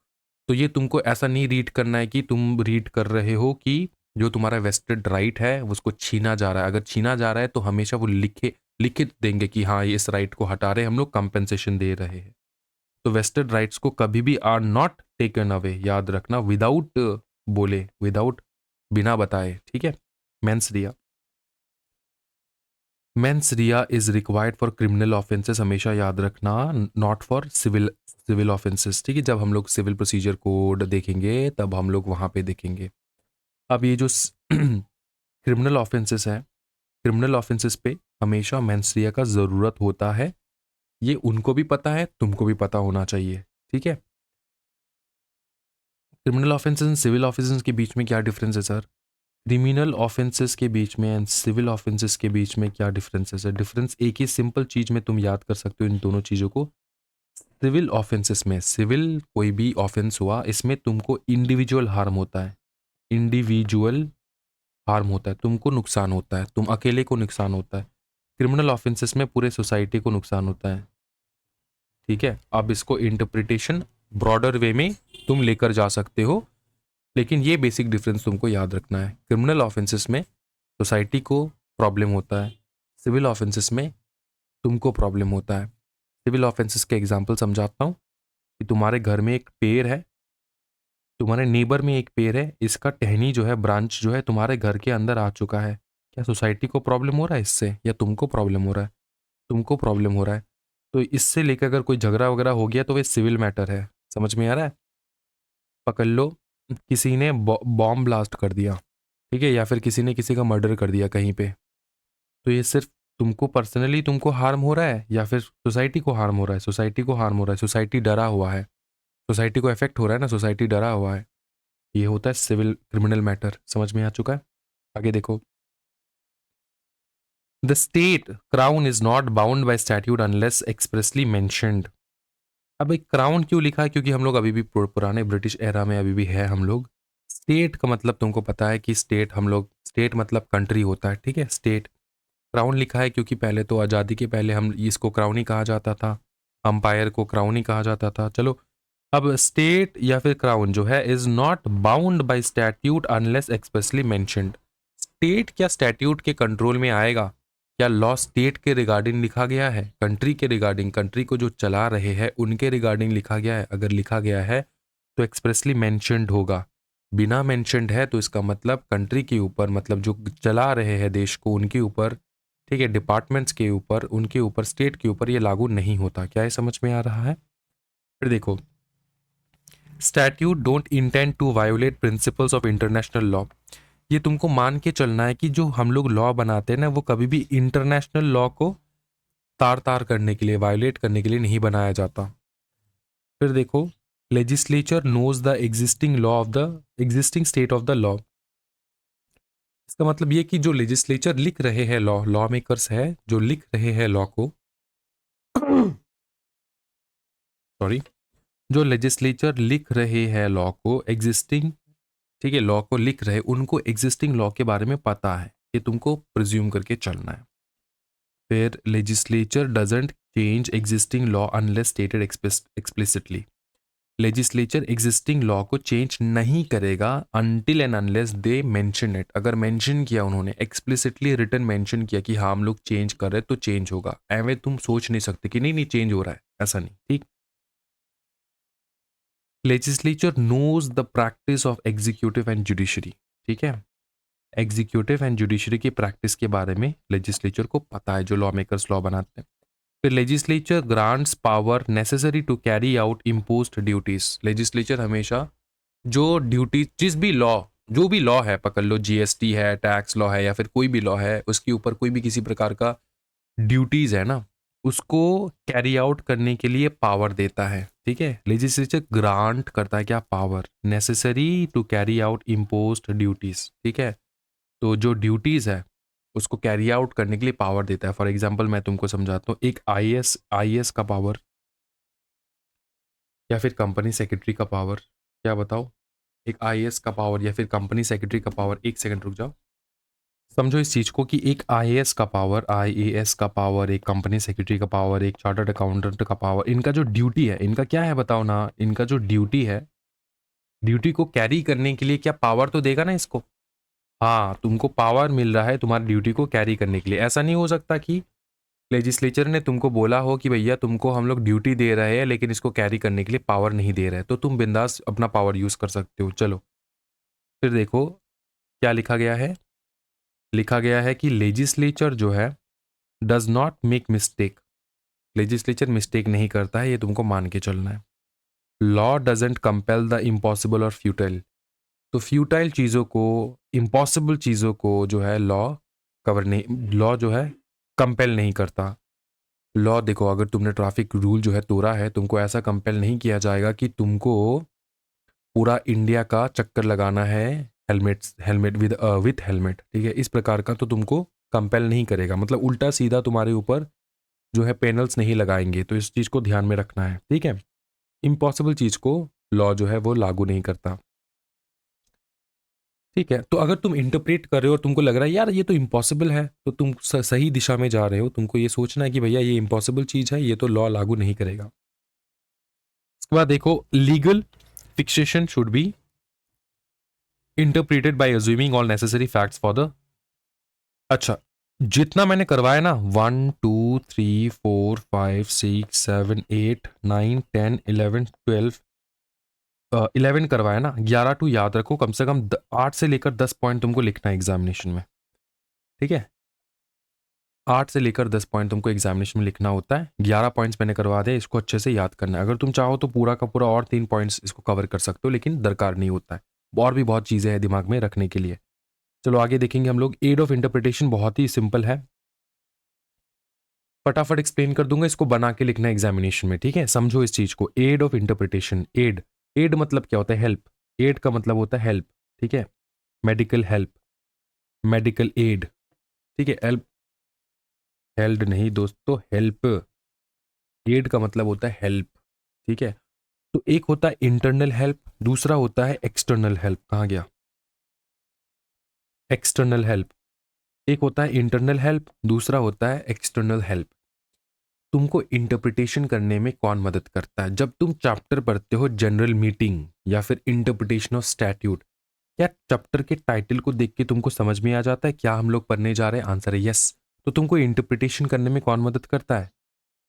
तो ये तुमको ऐसा नहीं रीड करना है कि तुम रीड कर रहे हो कि जो तुम्हारा वेस्टेड राइट है उसको छीना जा रहा है। अगर छीना जा रहा है तो हमेशा वो लिखित देंगे कि हाँ, ये इस राइट को हटा रहे, हम लोग कंपेंसेशन दे रहे हैं। तो वेस्टेड राइट्स को कभी भी आर नॉट टेकन अवे, याद रखना, विदाउट बोले, विदाउट, बिना बताए। ठीक है। Mens rea, mens rea is required for criminal offences, हमेशा याद रखना, not for civil civil offences. ठीक है, जब हम लोग सिविल प्रोसीजर कोड देखेंगे तब हम लोग वहां पे देखेंगे। अब ये जो क्रिमिनल ऑफेंसेस है, क्रिमिनल ऑफेंसेस पे हमेशा मेंस रिया का जरूरत होता है। ये उनको भी पता है, तुमको भी पता होना चाहिए। ठीक है। Criminal offences and civil offences के बीच में क्या डिफरेंस है सर? क्रिमिनल ऑफेंसेस के बीच में एंड सिविल ऑफेंसेस के बीच में क्या डिफरेंसेस है? डिफरेंस एक ही सिंपल चीज में तुम याद कर सकते हो इन दोनों चीजों को। सिविल ऑफेंसेस में, सिविल कोई भी ऑफेंस हुआ, इसमें तुमको इंडिविजुअल हार्म होता है, इंडिविजुअल हार्म होता है, तुमको नुकसान होता है, तुम अकेले को नुकसान होता है। क्रिमिनल ऑफेंसेस में पूरे सोसाइटी को नुकसान होता है। ठीक है, अब इसको इंटरप्रिटेशन ब्रॉडर वे में तुम लेकर जा सकते हो, लेकिन ये बेसिक डिफरेंस तुमको याद रखना है। क्रिमिनल ऑफेंसेस में सोसाइटी को प्रॉब्लम होता है, सिविल ऑफेंसेस में तुमको प्रॉब्लम होता है। सिविल ऑफेंसेस के एग्जांपल समझाता हूँ कि तुम्हारे घर में एक पेड़ है, तुम्हारे नेबर में एक पेड़ है, इसका टहनी जो है, ब्रांच जो है, तुम्हारे घर के अंदर आ चुका है। क्या सोसाइटी को प्रॉब्लम हो रहा है इससे, या तुमको प्रॉब्लम हो रहा है? तुमको प्रॉब्लम हो रहा है। तो इससे लेकर अगर कोई झगड़ा वगैरह हो गया तो वे सिविल मैटर है। समझ में आ रहा है? पकड़ लो, किसी ने बॉम्ब ब्लास्ट कर दिया, ठीक है, या फिर किसी ने किसी का मर्डर कर दिया कहीं पे, तो ये सिर्फ तुमको पर्सनली तुमको हार्म हो रहा है या फिर सोसाइटी को हार्म हो रहा है? सोसाइटी को हार्म हो रहा है, सोसाइटी डरा हुआ है, सोसाइटी को इफेक्ट हो रहा है ना, सोसाइटी डरा हुआ है। ये होता है सिविल क्रिमिनल मैटर। समझ में आ चुका है? आगे देखो। The state crown is not bound by statute unless expressly mentioned. अब एक क्राउन क्यों लिखा है? क्योंकि हम लोग अभी भी पुराने ब्रिटिश एरा में अभी भी है हम लोग। स्टेट का मतलब तुमको पता है कि स्टेट, हम लोग स्टेट मतलब कंट्री होता है। ठीक है, स्टेट। क्राउन लिखा है क्योंकि पहले तो आज़ादी के पहले हम इसको क्राउन ही कहा जाता था, अंपायर को क्राउन ही कहा जाता था। चलो, अब स्टेट या फिर क्राउन जो है is not bound by statute unless expressly mentioned. State क्या स्टैट्यूट के कंट्रोल में आएगा? क्या लॉ स्टेट के रिगार्डिंग लिखा गया है? कंट्री के रिगार्डिंग, कंट्री को जो चला रहे हैं उनके रिगार्डिंग लिखा गया है? अगर लिखा गया है तो एक्सप्रेसली मेंशन्ड होगा। बिना मेंशन्ड है तो इसका मतलब कंट्री के ऊपर, मतलब जो चला रहे हैं देश को, उनके ऊपर, ठीक है, डिपार्टमेंट्स के ऊपर, उनके ऊपर, स्टेट के ऊपर ये लागू नहीं होता। क्या ये समझ में आ रहा है? फिर देखो, statute don't intend to violate principles of international law. ये तुमको मान के चलना है कि जो हम लोग लॉ बनाते हैं ना, वो कभी भी इंटरनेशनल लॉ को तार तार करने के लिए, वायोलेट करने के लिए नहीं बनाया जाता। फिर देखो, legislature knows the existing law of the existing state of the law. इसका मतलब ये कि जो लेजिस्लेचर लिख रहे हैं लॉ, लॉ मेकर्स है जो लिख रहे हैं लॉ को, सॉरी, जो लेजिस्लेचर लिख रहे हैं लॉ को, एग्जिस्टिंग ठीक है, लॉ को लिख रहे, उनको एग्जिस्टिंग लॉ के बारे में पता है, ये तुमको प्रिज्यूम करके चलना है। फिर legislature doesn't change existing law unless stated explicitly. Legislature existing law को चेंज नहीं करेगा until and unless they mention it. अगर मेंशन किया उन्होंने, एक्सप्लिसिटली रिटन मेंशन किया कि हाँ हम लोग चेंज कर रहे, तो चेंज होगा। एवं तुम सोच नहीं सकते कि नहीं नहीं चेंज हो रहा है, ऐसा नहीं, ठीक। Legislature knows the practice of executive and judiciary, ठीक है, एग्जीक्यूटिव एंड जुडिशरी की प्रैक्टिस के बारे में लेजिस्लेचर को पता है, जो लॉ मेकर्स लॉ बनाते हैं। फिर legislature grants power necessary to carry out imposed duties. Legislature हमेशा जो ड्यूटी, जिस भी लॉ, जो भी लॉ है, पकड़ लो जीएसटी है, टैक्स लॉ है, या फिर कोई भी लॉ है, उसके ऊपर कोई भी किसी प्रकार का ड्यूटीज है ना, उसको कैरी आउट करने के लिए पावर देता है, ठीक है। लेजिस्लेचर ग्रांट करता है क्या, power necessary to carry out imposed duties, ठीक है। तो जो ड्यूटीज है उसको कैरी आउट करने के लिए पावर देता है। फॉर एग्जाम्पल मैं तुमको समझाता हूँ, एक आईएएस का पावर या फिर कंपनी सेक्रेटरी का पावर, क्या बताओ, एक आईएएस का पावर या फिर कंपनी सेक्रेटरी का पावर। एक सेकंड रुक जाओ, समझो इस चीज को कि एक आईएएस का पावर, एक कंपनी सेक्रेटरी का पावर, एक चार्टर्ड अकाउंटेंट का पावर, इनका जो ड्यूटी है, इनका क्या है बताओ ना, इनका जो ड्यूटी है, ड्यूटी को कैरी करने के लिए क्या पावर तो देगा ना इसको। हाँ, तुमको पावर मिल रहा है तुम्हारी ड्यूटी को कैरी करने के लिए। ऐसा नहीं हो सकता कि लेजिस्लेचर ने तुमको बोला हो कि भैया तुमको हम लोग ड्यूटी दे रहे हैं लेकिन इसको कैरी करने के लिए पावर नहीं दे रहे, तो तुम बिंदास अपना पावर यूज कर सकते हो। चलो फिर देखो क्या लिखा गया है। लिखा गया है कि लेजिस्लेचर जो है does not make mistake. Legislature mistake नहीं करता है, ये तुमको मान के चलना है। Law doesn't compel the impossible और फ्यूटाइल। तो फ्यूटाइल चीज़ों को, इम्पॉसिबल चीज़ों को जो है लॉ कवर नहीं, लॉ जो है कंपेल नहीं करता। लॉ देखो, अगर तुमने ट्रैफिक रूल जो है तोड़ा है, तुमको ऐसा कंपेल नहीं किया जाएगा कि तुमको पूरा इंडिया का चक्कर लगाना है हेलमेट विद हेलमेट, ठीक है, इस प्रकार का तो तुमको कंपेल नहीं करेगा। मतलब उल्टा सीधा तुम्हारे ऊपर जो है पेनल्स नहीं लगाएंगे, तो इस चीज़ को ध्यान में रखना है, ठीक है। इम्पॉसिबल चीज़ को लॉ जो है वो लागू नहीं करता, ठीक है। तो अगर तुम इंटरप्रेट कर रहे हो और तुमको लग रहा है यार ये तो इम्पॉसिबल है, तो तुम सही दिशा में जा रहे हो। तुमको ये सोचना है कि भैया ये इम्पॉसिबल चीज़ है, ये तो लॉ लागू नहीं करेगा। उसके बाद देखो, legal fixation should be interpreted bye assuming all necessary facts for the, अच्छा, जितना मैंने करवाया ना 1 2 3 4 5 6 7 8 9 10 11 12 11 करवाया ना, 11 टू याद रखो, कम से कम 8 से लेकर 10 पॉइंट तुमको लिखना है एग्जामिनेशन में, ठीक है। 8 से लेकर 10 पॉइंट तुमको एग्जामिनेशन में लिखना होता है। 11 पॉइंट्स मैंने करवा दिया, इसको अच्छे से याद करना है। अगर तुम चाहो तो पूरा का पूरा और 3 पॉइंट्स इसको कवर कर सकते हो, लेकिन दरकार नहीं होता है। और भी बहुत चीज़ें हैं दिमाग में रखने के लिए। चलो आगे देखेंगे हम लोग। एड ऑफ इंटरप्रिटेशन बहुत ही सिंपल है, फटाफट एक्सप्लेन कर दूंगा, इसको बना के लिखना है एग्जामिनेशन में, ठीक है। समझो इस चीज को, aid of interpretation. Aid, aid मतलब क्या होता है, हेल्प। एड का मतलब होता है हेल्प, ठीक है। मेडिकल हेल्प, मेडिकल एड, ठीक है। हेल्प, हेल्ड नहीं दोस्तों, हेल्प। एड का मतलब होता है हेल्प, ठीक है। तो एक होता है इंटरनल हेल्प, दूसरा होता है एक्सटर्नल हेल्प। कहाँ गया एक्सटर्नल हेल्प? एक होता है इंटरनल हेल्प, दूसरा होता है एक्सटर्नल हेल्प। तुमको इंटरप्रिटेशन करने में कौन मदद करता है? जब तुम चैप्टर पढ़ते हो जनरल मीटिंग या फिर इंटरप्रिटेशन ऑफ स्टैट्यूट, क्या चैप्टर के टाइटल को देख के तुमको समझ में आ जाता है क्या हम लोग पढ़ने जा रहे हैं? आंसर है यस। तो तुमको इंटरप्रिटेशन करने में कौन मदद करता है?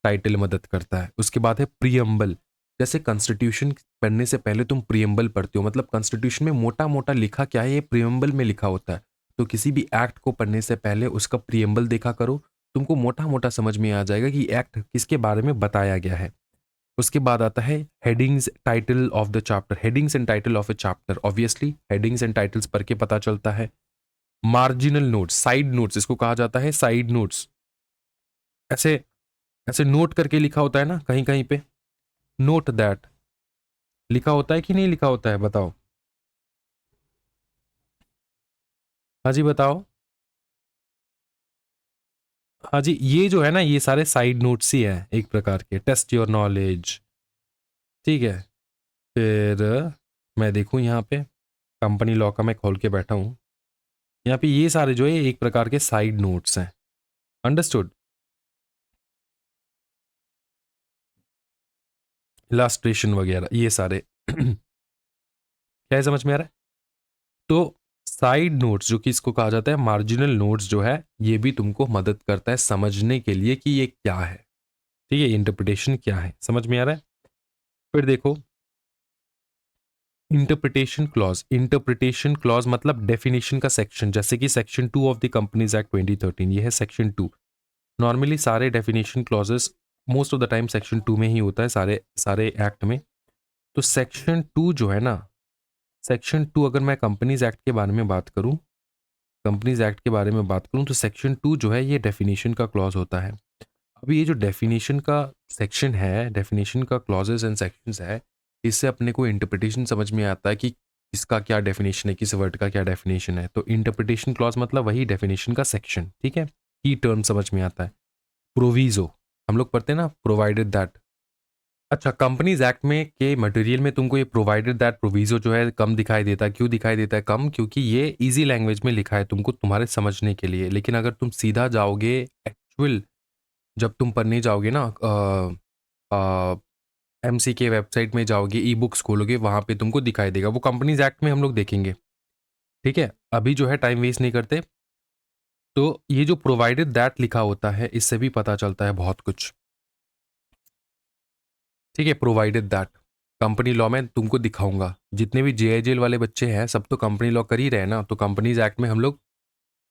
टाइटल मदद करता है। उसके बाद है प्रियम्बल। जैसे कॉन्स्टिट्यूशन पढ़ने से पहले तुम प्रियम्बल पढ़ते हो, मतलब कॉन्स्टिट्यूशन में मोटा मोटा लिखा क्या है, ये प्रियम्बल में लिखा होता है। तो किसी भी एक्ट को पढ़ने से पहले उसका प्रियम्बल देखा करो, तुमको मोटा मोटा समझ में आ जाएगा कि एक्ट किसके बारे में बताया गया है। उसके बाद आता है headings, title of the chapter. Headings and title of A chapter, obviously headings and titles पढ़ के पता चलता है। मार्जिनल नोट्स, साइड नोट्स इसको कहा जाता है, साइड नोट्स। ऐसे ऐसे नोट करके लिखा होता है ना कहीं कहीं पे, नोट दैट लिखा होता है कि नहीं लिखा होता है, बताओ। हाँ जी बताओ। हाँ जी, ये जो है ना, ये सारे साइड नोट्स ही हैं एक प्रकार के, टेस्ट योर नॉलेज, ठीक है। फिर मैं देखूं यहाँ पे, कंपनी लॉ का मैं खोल के बैठा हूँ। यहाँ पे ये सारे जो है एक प्रकार के साइड नोट्स हैं। अंडरस्टूड? इलास्ट्रेशन वगैरह ये सारे क्या है, समझ में आ रहा है? तो साइड नोट्स जो कि इसको कहा जाता है मार्जिनल नोट्स जो है, ये भी तुमको मदद करता है समझने के लिए कि ये क्या है। ठीक है, इंटरप्रिटेशन क्या है, समझ में आ रहा है? फिर देखो इंटरप्रिटेशन क्लॉज मतलब डेफिनेशन का सेक्शन, जैसे कि section 2 of the companies act 2013, ये है सेक्शन 2। नॉर्मली सारे definition clauses most of the time section 2 में ही होता है, सारे सारे एक्ट में। तो सेक्शन 2 जो है ना, सेक्शन 2 अगर मैं कंपनीज एक्ट के बारे में बात करूं, कंपनीज एक्ट के बारे में बात करूं तो सेक्शन 2 जो है ये डेफिनेशन का क्लॉज होता है। अभी ये जो डेफिनेशन का सेक्शन है, डेफिनेशन का क्लॉजेस एंड सेक्शंस है, इससे अपने को इंटरप्रिटेशन समझ में आता है कि किसका क्या डेफिनेशन है, किस वर्ड का क्या डेफिनेशन है। तो इंटरप्रिटेशन क्लॉज मतलब वही डेफिनेशन का सेक्शन। ठीक है, की टर्म समझ में आता है। प्रोविजो हम लोग पढ़ते हैं ना, प्रोवाइडेड दैट। अच्छा, कंपनीज एक्ट में के मटेरियल में तुमको ये प्रोवाइडेड दैट प्रोविजो जो है कम दिखाई देता है। क्यों दिखाई देता है कम? क्योंकि ये इजी लैंग्वेज में लिखा है तुमको तुम्हारे समझने के लिए। लेकिन अगर तुम सीधा जाओगे एक्चुअल, जब तुम पढ़ने जाओगे ना, एमसी के वेबसाइट में जाओगे, ई बुक्स खोलोगे, वहां पे तुमको दिखाई देगा। वो कंपनीज एक्ट में हम लोग देखेंगे। ठीक है, अभी जो है टाइम वेस्ट नहीं करते। तो ये जो प्रोवाइडेड दैट लिखा होता है, इससे भी पता चलता है बहुत कुछ। ठीक है, प्रोवाइडेड दैट कंपनी लॉ में तुमको दिखाऊंगा। जितने भी जेआईजेल वाले बच्चे हैं सब तो कंपनी लॉ कर ही रहे हैं ना, तो कंपनीज एक्ट में हम लोग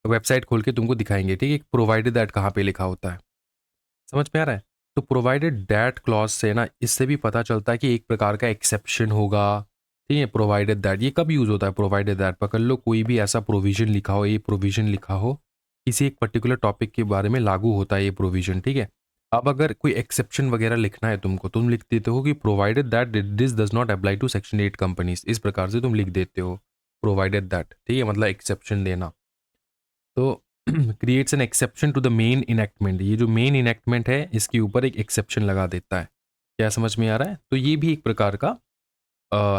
वेबसाइट खोल के तुमको दिखाएंगे। ठीक है, प्रोवाइडेड दैट कहाँ पे लिखा होता है, समझ में आ रहा है? तो प्रोवाइडेड दैट क्लॉज से ना, इससे भी पता चलता है कि एक प्रकार का एक्सेप्शन होगा। ठीक है, प्रोवाइडेड दैट ये कब यूज होता है? प्रोवाइडेड दैट पकड़ लो, कोई भी ऐसा प्रोविजन लिखा हो, ये प्रोविजन लिखा हो, किसी एक पर्टिकुलर टॉपिक के बारे में लागू होता है ये प्रोविजन। ठीक है, अब अगर कोई एक्सेप्शन वगैरह लिखना है तुमको, तुम लिख देते हो कि provided that this does not apply to section 8 companies, इस प्रकार से तुम लिख देते हो प्रोवाइडेड दैट। ठीक है, मतलब एक्सेप्शन देना। तो creates an exception to the main enactment, ये जो मेन इनेक्टमेंट है इसके ऊपर एक एक्सेप्शन लगा देता है। क्या समझ में आ रहा है? तो ये भी एक प्रकार का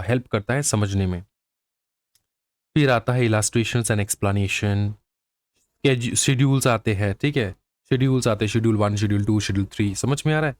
हेल्प करता है समझने में। फिर आता है इलास्ट्रेशंस एंड एक्सप्लेनेशन, शेड्यूल्स आते हैं। ठीक है, शेड्यूल्स आते हैं, शेड्यूल 1, शेड्यूल 2, शेड्यूल 3, समझ में आ रहा है?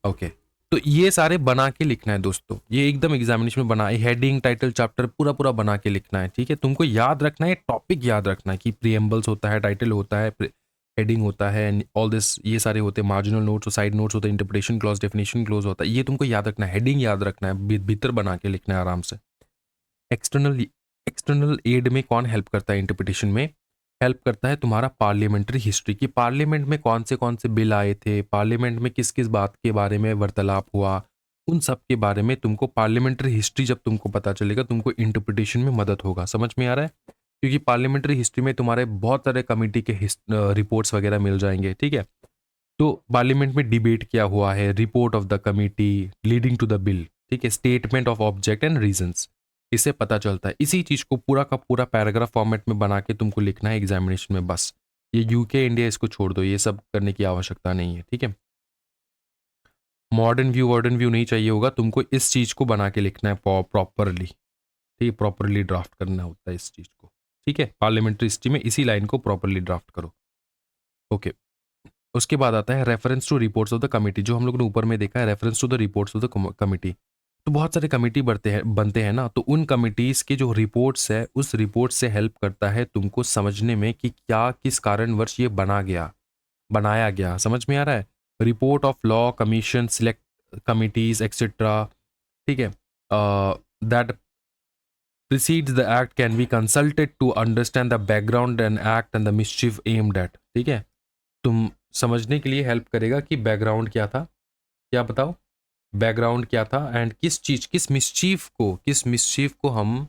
ओके, तो ये सारे बना के लिखना है दोस्तों, ये एकदम एग्जामिनेशन में बना, हेडिंग टाइटल चैप्टर पूरा पूरा बना के लिखना है। ठीक है, तुमको याद रखना है, टॉपिक याद रखना है कि प्रीएम्बल्स होता है, टाइटल होता है, हेडिंग होता है, ऑल दिस, ये सारे होते हैं, मार्जिनल नोट्स और साइड नोट्स होते हैं, इंटरप्रिटेशन क्लॉज, डेफिनेशन क्लॉज होता है। ये तुमको याद रखना है, हेडिंग याद रखना है, भीतर बना के लिखना है आराम से। एक्सटर्नल एक्सटर्नल एड में कौन हेल्प करता है इंटरप्रिटेशन में? हेल्प करता है तुम्हारा पार्लियामेंट्री हिस्ट्री की, पार्लियामेंट में कौन से बिल आए थे, पार्लियामेंट में किस किस बात के बारे में वार्तालाप हुआ, उन सब के बारे में तुमको पार्लियामेंट्री हिस्ट्री जब तुमको पता चलेगा, तुमको इंटरप्रिटेशन में मदद होगा। समझ में आ रहा है? क्योंकि पार्लियामेंट्री हिस्ट्री में तुम्हारे बहुत सारे कमेटी के रिपोर्ट्स वगैरह मिल जाएंगे। ठीक है, तो पार्लियामेंट में डिबेट क्या हुआ है, report of the committee leading to the bill, ठीक है, statement of object and reasons, इससे पता चलता है। इसी चीज को पूरा का पूरा पैराग्राफ फॉर्मेट में बना के तुमको लिखना है एग्जामिनेशन में। बस ये यूके इंडिया इसको छोड़ दो, ये सब करने की आवश्यकता नहीं है। ठीक है, मॉडर्न व्यू वर्डन व्यू नहीं चाहिए होगा तुमको, इस चीज को बना के लिखना है प्रॉपरली। ठीक है, प्रॉपरली ड्राफ्ट करना होता है इस चीज को। ठीक है, पार्लियामेंट्री हिस्ट्री में इसी लाइन को प्रॉपरली ड्राफ्ट करो। ओके, उसके बाद आता है reference to reports of the committee, जो हम लोग ने ऊपर में देखा है, reference to the reports of the committee. तो बहुत सारे कमिटी बनते हैं ना, तो उन कमिटीज के जो रिपोर्ट्स है, उस रिपोर्ट से हेल्प करता है तुमको समझने में कि क्या किस कारणवश ये बनाया गया। समझ में आ रहा है? Report of law commission select committees etcetera. ठीक है, that precedes the act can be consulted to understand the background and act and the mischief aimed at। ठीक है, तुम समझने के लिए हेल्प करेगा कि बैकग्राउंड क्या था, क्या बताओ, बैकग्राउंड क्या था, एंड किस मिसचीफ को हम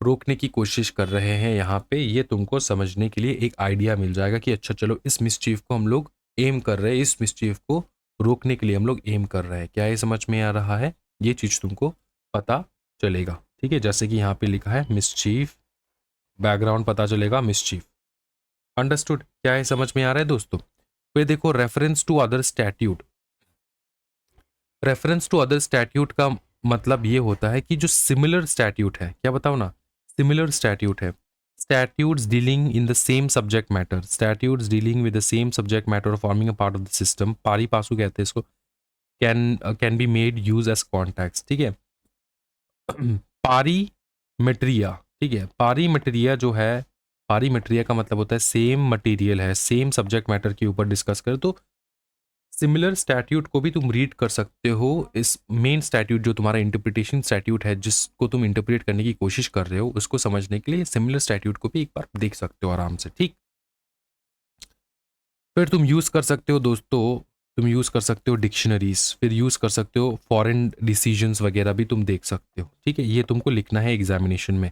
रोकने की कोशिश कर रहे हैं यहाँ पे, ये तुमको समझने के लिए एक आइडिया मिल जाएगा कि अच्छा चलो इस मिसचीफ को हम लोग एम कर रहे हैं, इस मिसचीफ को रोकने के लिए हम लोग एम कर रहे हैं। क्या ये समझ में आ रहा है? ये चीज तुमको पता चलेगा। ठीक है, जैसे कि यहाँ पे लिखा है मिसचीफ, बैकग्राउंड पता चलेगा, मिसचीफ। अंडरस्टूड? क्या है, समझ में आ रहा है दोस्तों? फिर देखो reference to other statute. Reference to other statute का मतलब ये होता है कि जो सिमिलर स्टैट्यूट है, क्या बताओ ना, सिमिलर स्टैट्यूट है, statutes dealing in the same subject matter, statutes dealing with the same subject matter forming a part of the system, पारी पासु कहते हैं इसको, can be made use as contacts, ठीक है। पारी मेट्रिया, ठीक है, पारी मेट्रिया जो है, पारी मेट्रिया का मतलब होता है सेम मटेरियल है, सेम सब्जेक्ट मैटर के ऊपर डिस्कस कर, तो सिमिलर स्टैट्यूट को भी तुम रीड कर सकते हो। इस मेन स्टैट्यूट जो तुम्हारा इंटरप्रिटेशन स्टैट्यूट है, जिसको तुम इंटरप्रेट करने की कोशिश कर रहे हो, उसको समझने के लिए सिमिलर स्टैट्यूट को भी एक बार देख सकते हो आराम से, ठीक। फिर तुम यूज़ कर सकते हो दोस्तों, तुम यूज़ कर सकते हो डिक्शनरीज, फिर यूज़ कर सकते हो फॉरेन डिसीजंस वगैरह भी तुम देख सकते हो, ठीक है। ये तुमको लिखना है एग्जामिनेशन में,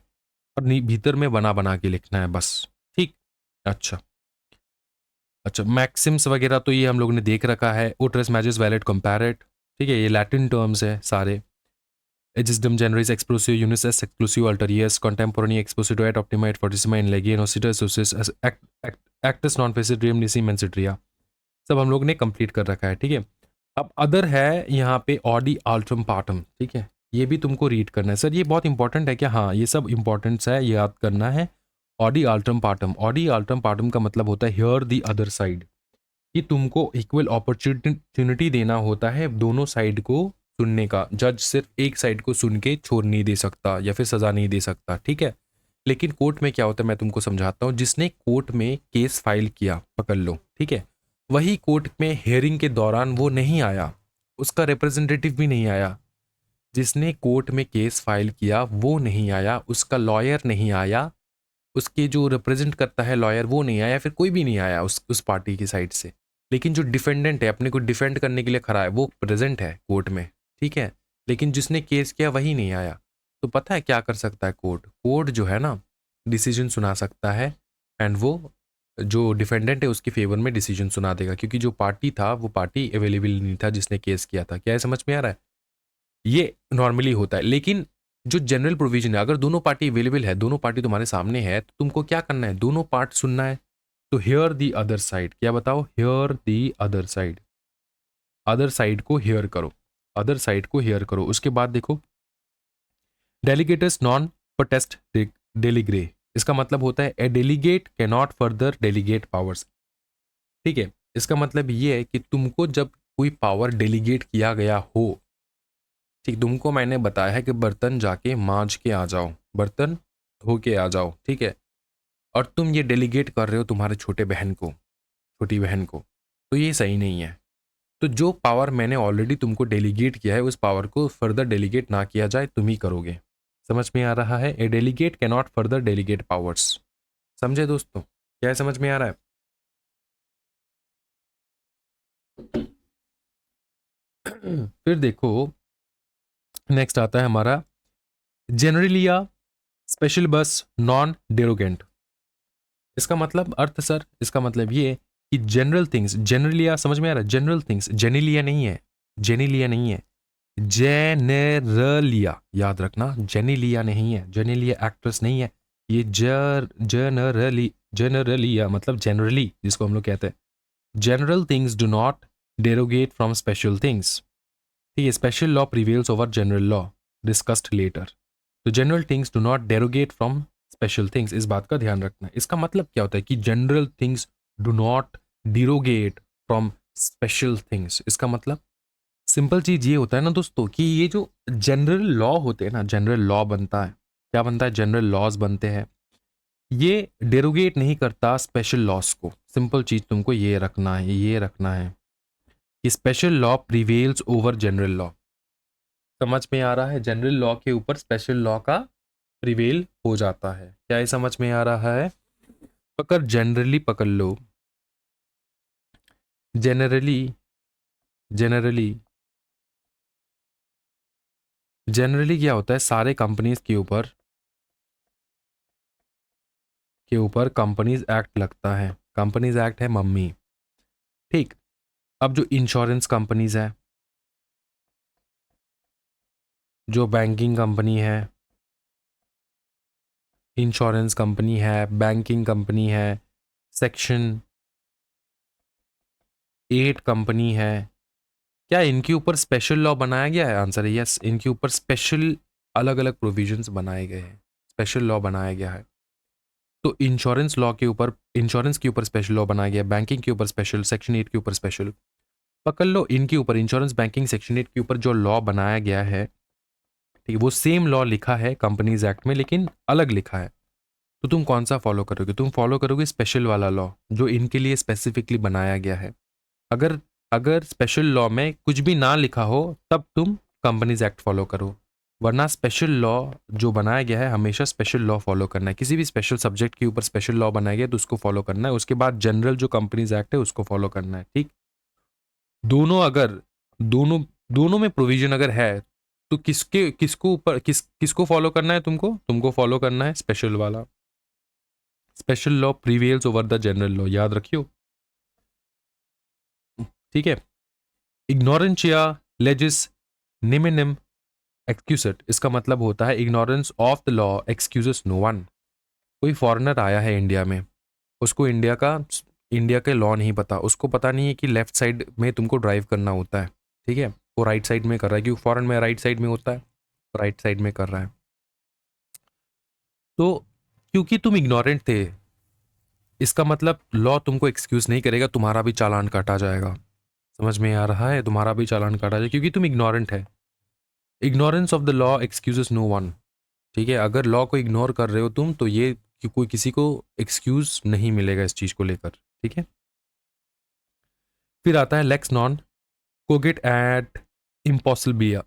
और भीतर में बना बना के लिखना है बस, ठीक। अच्छा अच्छा, मैक्सिम्स वगैरह तो ये हम लोग ने देख रखा है, ओट्रस मैजेस वैलिड कंपैरेट, ठीक है, ये लैटिन टर्म्स है सारे। एजिसडम जनरस एक्सप्लोसिव यूनिस एस एक्सप्लोसिव अल्टरियस कंटेम्पोरानी एक्सप्लोसिव एट ऑप्टिमाइट फॉर्टिसिमा इन लेगियन ओसिटस ओसिस एक्टस नॉन फेसिड्रियम निसी मेंसिट्रिया, सब हम लोग ने कंप्लीट कर रखा है, ठीक है। अब अदर है यहाँ पे ऑडी आल्ट्रम पार्टम, ठीक है, ये भी तुमको रीड करना है। सर ये बहुत इंपॉर्टेंट है क्या? हाँ, ये सब इंपॉर्टेंट्स है, ये याद करना है। ऑडी आल्ट्रम पार्टम, ऑडी आल्ट्रम पार्टम का मतलब होता है हियर द अदर साइड, कि तुमको इक्वल अपॉर्चुनिटी देना होता है दोनों साइड को सुनने का। जज सिर्फ एक साइड को सुन के छोड़ नहीं दे सकता या फिर सजा नहीं दे सकता, ठीक है। लेकिन कोर्ट में क्या होता है मैं तुमको समझाता हूँ। जिसने कोर्ट में केस फाइल किया, पकड़ लो, ठीक है, वही कोर्ट में हेयरिंग के दौरान वो नहीं आया, उसका रिप्रेजेंटेटिव भी नहीं आया। जिसने कोर्ट में केस फाइल किया वो नहीं आया, उसका लॉयर नहीं आया, उसके जो रिप्रेजेंट करता है लॉयर वो नहीं आया, फिर कोई भी नहीं आया उस पार्टी की साइड से। लेकिन जो डिफेंडेंट है, अपने को डिफेंड करने के लिए खड़ा है, वो प्रेजेंट है कोर्ट में, ठीक है। लेकिन जिसने केस किया वही नहीं आया, तो पता है क्या कर सकता है कोर्ट? कोर्ट जो है ना, डिसीजन सुना सकता है, एंड वो जो डिफेंडेंट है उसके फेवर में डिसीजन सुना देगा, क्योंकि जो पार्टी था वो पार्टी अवेलेबल नहीं था जिसने केस किया था। क्या है, समझ में आ रहा है? ये नॉर्मली होता है। लेकिन जो जनरल प्रोविजन है, अगर दोनों पार्टी अवेलेबल है, दोनों पार्टी तुम्हारे सामने है, तो तुमको क्या करना है? दोनों पार्ट सुनना है। तो हियर दी अदर साइड, क्या बताओ? Here the other side, other side को हियर करो, अदर साइड को हियर करो। उसके बाद देखो, डेलीगेटस नॉन प्रोटेस्ट डेलीग्रे, इसका मतलब होता है a delegate can not further delegate powers, ठीक है। इसका मतलब ये है कि तुमको जब कोई पावर डेलीगेट किया गया हो, ठीक, तुमको मैंने बताया है कि बर्तन जाके मांज के आ जाओ, बर्तन धो के आ जाओ, ठीक है, और तुम ये डेलीगेट कर रहे हो तुम्हारे छोटे बहन को, छोटी बहन को, तो ये सही नहीं है। तो जो पावर मैंने ऑलरेडी तुमको डेलीगेट किया है, उस पावर को फर्दर डेलीगेट ना किया जाए, तुम ही करोगे। समझ में आ रहा है? A delegate can not further delegate powers. समझे दोस्तों? क्या है, समझ में आ रहा है? फिर देखो, नेक्स्ट आता है हमारा जनरलिया स्पेशल बस नॉन डेरोगेंट। इसका मतलब अर्थ सर, इसका मतलब ये कि जनरल थिंग्स, जनरलिया समझ में आ रहा है? जनरल थिंग्स, जेनिलिया नहीं है, जेनिलिया नहीं है, जेनेरलिया, याद रखना, जेनिलिया नहीं है, जेनिलिया एक्ट्रेस नहीं है, ये जनरली, जनरलिया मतलब जनरली, जिसको हम लोग कहते हैं। General things do not derogate from special things, ठीक है। Special law prevails over general law, discussed later. तो general things do not derogate from special things, इस बात का ध्यान रखना। इसका मतलब क्या होता है कि general things do not derogate from special things. इसका मतलब सिंपल चीज ये होता है ना दोस्तों, कि ये जो जनरल लॉ होते हैं ना, जनरल लॉ बनता है, क्या बनता है? जनरल लॉज बनते हैं। ये डेरोगेट नहीं करता स्पेशल लॉस को। सिंपल चीज तुमको ये रखना है, ये रखना है कि special law prevails over general law. समझ में आ रहा है? जनरल लॉ के ऊपर स्पेशल लॉ का प्रिवेल हो जाता है। क्या ये समझ में आ रहा है? पकड़, जनरली पकड़ लो, जनरली, जनरली, जनरली क्या होता है? सारे कंपनीज के ऊपर कंपनीज एक्ट लगता है। कंपनीज एक्ट है मम्मी, ठीक। अब जो इंश्योरेंस कंपनीज है, जो बैंकिंग कंपनी है, इंश्योरेंस कंपनी है, बैंकिंग कंपनी है, सेक्शन 8 कंपनी है, क्या इनके ऊपर स्पेशल लॉ बनाया गया है? आंसर है यस, इनके ऊपर स्पेशल अलग अलग प्रोविजंस बनाए गए हैं, स्पेशल लॉ बनाया गया है। तो इंश्योरेंस लॉ के ऊपर, इंश्योरेंस के ऊपर स्पेशल लॉ बनाया गया, बैंकिंग के ऊपर स्पेशल, सेक्शन 8 के ऊपर स्पेशल। पकड़ लो इनके ऊपर, इंश्योरेंस, बैंकिंग, सेक्शन 8 के ऊपर जो लॉ बनाया गया है, ठीक है, वो सेम लॉ लिखा है कंपनीज एक्ट में, लेकिन अलग लिखा है। तो तुम कौन सा फॉलो करोगे? तुम फॉलो करोगे स्पेशल वाला लॉ जो इनके लिए स्पेसिफिकली बनाया गया है। अगर अगर स्पेशल लॉ में कुछ भी ना लिखा हो तब तुम कंपनीज एक्ट फॉलो करो, वरना स्पेशल लॉ जो बनाया गया है हमेशा स्पेशल लॉ फॉलो करना है। किसी भी स्पेशल सब्जेक्ट के ऊपर स्पेशल लॉ बनाया गया तो उसको फॉलो करना है, उसके बाद जनरल जो कंपनीज एक्ट है उसको फॉलो करना है। ठीक, दोनों अगर दोनों दोनों में प्रोविजन अगर है तो किसको ऊपर किसको फॉलो करना है? तुमको फॉलो करना है स्पेशल वाला। Special law prevails over the general law, याद रखियो। ठीक है। इग्नोरेंशिया लेजिस निमिनम एक्सक्यूसेट, इसका मतलब होता है ignorance of the law excuses no one. कोई फॉरेनर आया है इंडिया में, उसको इंडिया के लॉ नहीं पता, उसको पता नहीं है कि लेफ्ट साइड में तुमको ड्राइव करना होता है। ठीक है, वो राइट साइड में कर रहा है क्योंकि फॉरेन में राइट साइड में होता है, राइट साइड में कर रहा है। तो क्योंकि तुम इग्नोरेंट थे, इसका मतलब लॉ तुमको एक्सक्यूज नहीं करेगा, तुम्हारा भी चालान काटा जाएगा। समझ में आ रहा है? तुम्हारा भी चालान काटा जाएगा क्योंकि तुम इग्नोरेंट है। Ignorance of the law excuses no one. ठीक है, अगर लॉ को इग्नोर कर रहे हो तुम तो ये कि कोई किसी को एक्सक्यूज नहीं मिलेगा इस चीज को लेकर। ठीक है, फिर आता है लेक्स नॉन कोगेट एट इम्पॉसिबिलिया।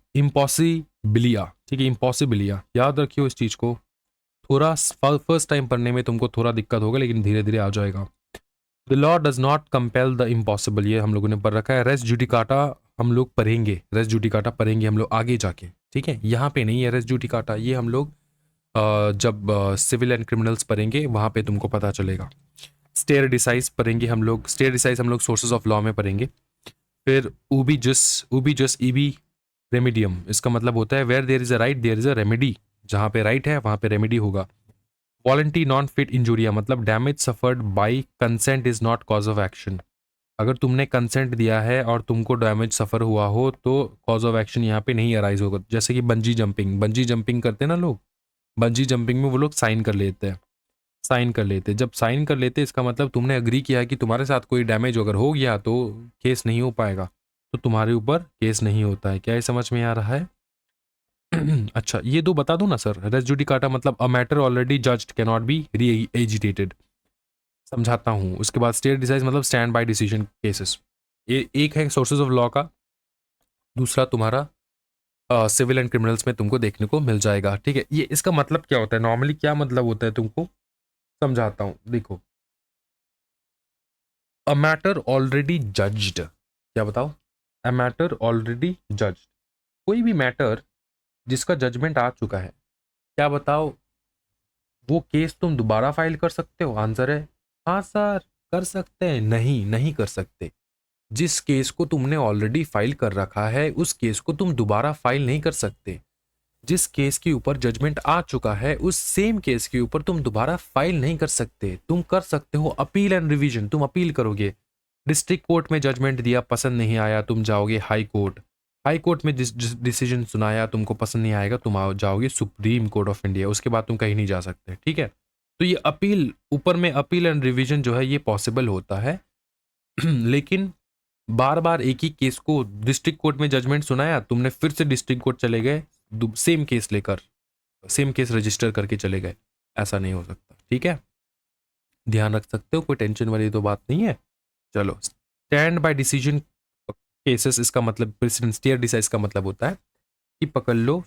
ठीक है, इम्पॉसिबिलिया, याद रखियो इस चीज को। थोड़ा फर्स्ट टाइम पढ़ने में तुमको थोड़ा दिक्कत होगा लेकिन धीरे धीरे आ जाएगा। The law does not compel the impossible, ये हम लोगों ने पढ़ रखा है। रेस जुडिकाटा हम लोग पढ़ेंगे, रेस जुडिकाटा पढ़ेंगे हम लोग आगे जाके। ठीक है, यहाँ पे नहीं है रेस जुडिकाटा, ये हम लोग जब सिविल एंड क्रिमिनल्स पढ़ेंगे वहाँ पे तुमको पता चलेगा। स्टेयर डिसाइज पढ़ेंगे हम लोग, स्टेयर डिसाइज हम लोग सोर्सेज ऑफ लॉ में पढ़ेंगे। फिर उबी जस ईबी रेमिडियम, इसका मतलब होता है where there is a right there is a remedy, जहाँ पे राइट है वहाँ पे रेमेडी होगा। वॉलंटी नॉन फिट इंजूरिया, मतलब damage suffered by consent is not cause of action. अगर तुमने कंसेंट दिया है और तुमको डैमेज सफर हुआ हो तो कॉज ऑफ एक्शन यहाँ पे नहीं अराइज होगा। जैसे कि बंजी जंपिंग करते हैं ना लोग, बंजी जंपिंग में वो लोग साइन कर लेते हैं, जब साइन कर लेते इसका मतलब तुमने अग्री किया है कि तुम्हारे साथ कोई डैमेज अगर हो गया तो केस नहीं हो पाएगा, तो तुम्हारे ऊपर केस नहीं होता है। क्या ये समझ में आ रहा है? अच्छा, ये दो बता दो ना सर। रेस जुडिकाटा मतलब a matter already judged can not be री एजिटेटेड, समझाता हूँ। उसके बाद स्टेट डिसाइज मतलब स्टैंड बाय डिसीजन केसेस। ये एक है सोर्सेज ऑफ लॉ का, दूसरा तुम्हारा सिविल एंड क्रिमिनल्स में तुमको देखने को मिल जाएगा। ठीक है, ये इसका मतलब क्या होता है, नॉर्मली क्या मतलब होता है तुमको समझाता हूँ। देखो, अ मैटर ऑलरेडी जज्ड, क्या बताओ? अ मैटर ऑलरेडी जज्ड, कोई भी मैटर जिसका जजमेंट आ चुका है, क्या बताओ वो केस तुम दोबारा फाइल कर सकते हो? आंसर है हाँ सर, कर सकते हैं। नहीं, नहीं कर सकते। जिस केस को तुमने ऑलरेडी फाइल कर रखा है उस केस को तुम दोबारा फाइल नहीं कर सकते। जिस केस के ऊपर जजमेंट आ चुका है उस सेम केस के ऊपर तुम दोबारा फाइल नहीं कर सकते। तुम कर सकते हो अपील एंड रिवीजन, तुम अपील करोगे। डिस्ट्रिक्ट कोर्ट में जजमेंट दिया, पसंद नहीं आया, तुम जाओगे हाई कोर्ट। हाई कोर्ट में डिसीजन सुनाया, तुमको पसंद नहीं आएगा, तुम जाओगे सुप्रीम कोर्ट ऑफ इंडिया। उसके बाद तुम कहीं नहीं जा सकते। ठीक है, तो ये अपील, ऊपर में अपील एंड रिवीजन जो है ये पॉसिबल होता है। लेकिन बार बार एक ही केस को डिस्ट्रिक्ट कोर्ट में जजमेंट सुनाया, तुमने फिर से डिस्ट्रिक्ट कोर्ट चले गए, सेम केस लेकर, सेम केस रजिस्टर करके चले गए, ऐसा नहीं हो सकता। ठीक है, ध्यान रख सकते हो, कोई टेंशन वाली तो बात नहीं है। चलो, स्टैंड बाय डिसीजन केसेस, इसका मतलब प्रेसिडेंट स्टेयर डिसाइज का मतलब होता है कि पकड़ लो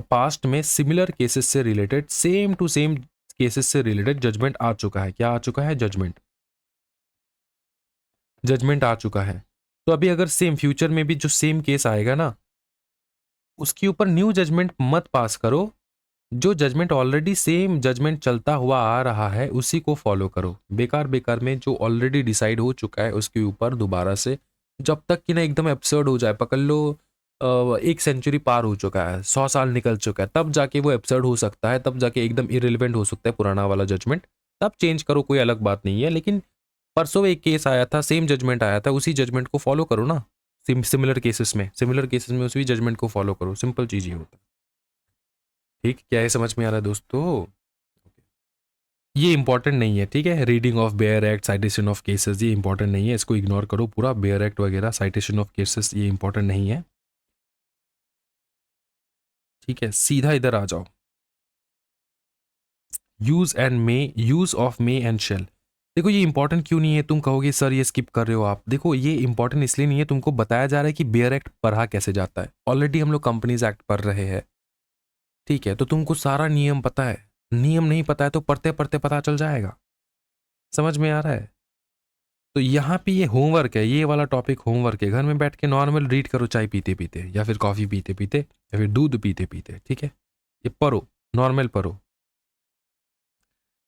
पास्ट में सिमिलर केसेस से रिलेटेड, सेम टू सेम केसेस से रिलेटेड जजमेंट आ चुका है। क्या आ चुका है? जजमेंट आ चुका है। तो अभी अगर सेम फ्यूचर में भी जो सेम केस आएगा ना, उसके ऊपर न्यू जजमेंट मत पास करो। जो जजमेंट ऑलरेडी सेम जजमेंट चलता हुआ आ रहा है उसी को फॉलो करो। बेकार बेकार में जो ऑलरेडी डिसाइड हो चुका है उसके ऊपर दोबारा से, जब तक कि ना एकदम एब्सर्ड हो जाए। पकड़ लो 1 सेंचुरी पार हो चुका है, 100 साल निकल चुका है, तब जाके वो एब्सर्ड हो सकता है, तब जाके एकदम इरेलीवेंट हो सकता है पुराना वाला जजमेंट, तब चेंज करो, कोई अलग बात नहीं है। लेकिन परसों एक केस आया था, सेम जजमेंट आया था, उसी जजमेंट को फॉलो करो ना। सिमिलर केसेस में उसी जजमेंट को फॉलो करो, सिंपल चीज ही होता है। ठीक, क्या ये समझ में आ रहा है दोस्तों? ये इंपॉर्टेंट नहीं है, ठीक है। Reading of bare act, citation of cases, ये इंपॉर्टेंट नहीं है, इसको इग्नोर करो पूरा। बेयर एक्ट वगैरह, साइटेशन ऑफ केसेस, ये इंपॉर्टेंट नहीं है, ठीक है। सीधा इधर आ जाओ। Use and may, use of may and shall. देखो ये इंपॉर्टेंट क्यों नहीं है, तुम कहोगे सर ये स्किप कर रहे हो आप। देखो ये इंपॉर्टेंट इसलिए नहीं है, तुमको बताया जा रहा है कि बेयर एक्ट पढ़ा कैसे जाता है। ऑलरेडी हम लोग कंपनीज एक्ट पढ़ रहे हैं, ठीक है। तो तुमको सारा नियम पता है। नियम नहीं पता है तो पढ़ते पढ़ते पता चल जाएगा। समझ में आ रहा है? तो यहाँ पे ये होमवर्क है, ये वाला टॉपिक होमवर्क है। घर में बैठ के नॉर्मल रीड करो, चाय पीते पीते या फिर कॉफी पीते पीते या फिर दूध पीते पीते, ठीक है। ये पढ़ो, नॉर्मल पढ़ो।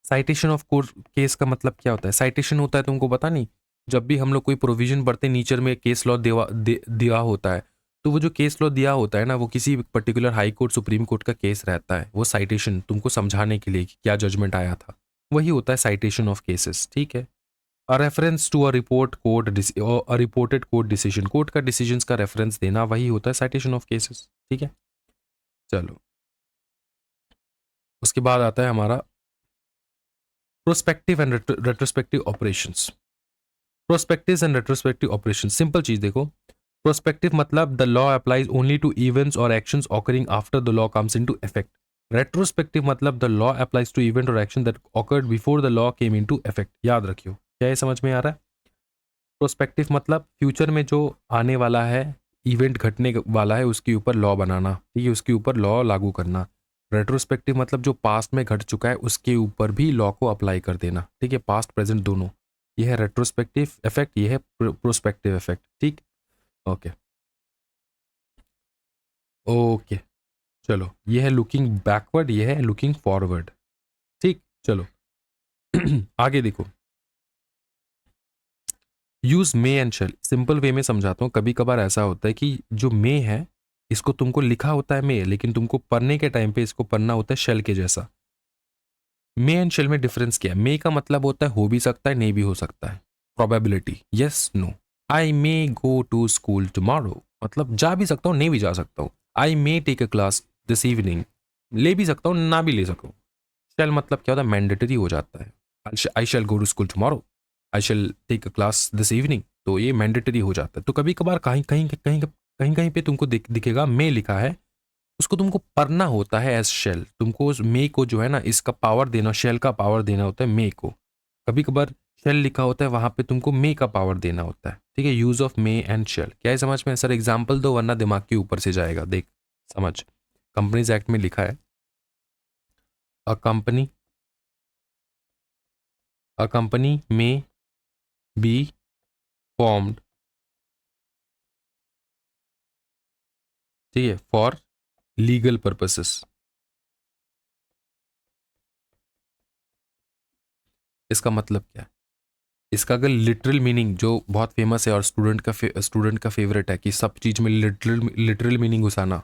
साइटेशन ऑफ कोर्ट केस का मतलब क्या होता है? साइटेशन होता है, तुमको पता नहीं, जब भी हम लोग कोई प्रोविजन पढ़ते नीचे में केस लॉ दिया होता है, तो वो जो केस लॉ दिया होता है ना, वो किसी particular high court supreme court का केस रहता है। वो साइटेशन तुमको समझाने के लिए कि क्या जजमेंट आया था, वही होता है साइटेशन ऑफ केसेस, ठीक है। A reference to a report court, a reported court decision, court का डिसीजंस का रेफरेंस देना, वही होता है साइटेशन ऑफ केसेस, ठीक है। चलो, उसके बाद आता है हमारा prospective and retrospective operations. Prospective and retrospective operation, simple चीज देखो। प्रोस्पेक्टिव मतलब the law applies only to events or actions occurring after the law comes into effect. Retrospective मतलब the law applies to event or action that occurred before the law came into effect. याद रखियो, क्या ये समझ में आ रहा है? प्रोस्पेक्टिव मतलब फ्यूचर में जो आने वाला है, इवेंट घटने वाला है, उसके ऊपर लॉ बनाना, ठीक है, उसके ऊपर लॉ लागू करना। रेट्रोस्पेक्टिव मतलब जो पास्ट में घट चुका है उसके ऊपर भी लॉ को अप्लाई कर देना, ठीक है, पास्ट प्रेजेंट दोनों। ये है रेट्रोस्पेक्टिव इफेक्ट, ये है प्रोस्पेक्टिव इफेक्ट, ठीक। ओके ओके, चलो, ये है लुकिंग बैकवर्ड, ये है लुकिंग फॉरवर्ड, ठीक। चलो आगे देखो। Use may and shall, simple way में समझाता हूँ। कभी कभार ऐसा होता है कि जो मे है, इसको तुमको लिखा होता है मे, लेकिन तुमको पढ़ने के टाइम पे इसको पढ़ना होता है शेल के जैसा। मे एंड शेल में डिफरेंस क्या है? मे का मतलब होता है हो भी सकता है, नहीं भी हो सकता है, probability, yes no. I may go to school tomorrow, मतलब जा भी सकता हूँ, नहीं भी जा सकता हूँ। I may take a class this evening, ले भी सकता हूँ, ना भी ले सकूँ। शेल मतलब क्या होता है? मैंडेटरी हो जाता है। I shall go to school tomorrow, I shall take a class this evening, तो ये मैंडेटरी हो जाता है। तो कभी कभार कहीं कहीं कहीं कहीं कहीं पे तुमको दिखेगा मे लिखा है, उसको तुमको पढ़ना होता है एज शेल। तुमको उस मे को जो है ना, इसका पावर देना, शेल का पावर देना होता है मे को। कभी कभार शेल लिखा होता है, वहां पे तुमको मे का पावर देना होता है, ठीक है। Use of may and shall, क्या है समझ में? सर एग्जाम्पल दो, वरना दिमाग के ऊपर से जाएगा। देख समझ, कंपनीज एक्ट में लिखा है, अ कंपनी, अ कंपनी में बी फॉर्म्ड, ठीक है, फॉर लीगल पर्पसेस। इसका मतलब क्या है? इसका अगर लिटरल मीनिंग, जो बहुत फेमस है और स्टूडेंट का फेवरेट है कि सब चीज में लिटरल लिटरल मीनिंग घुसाना,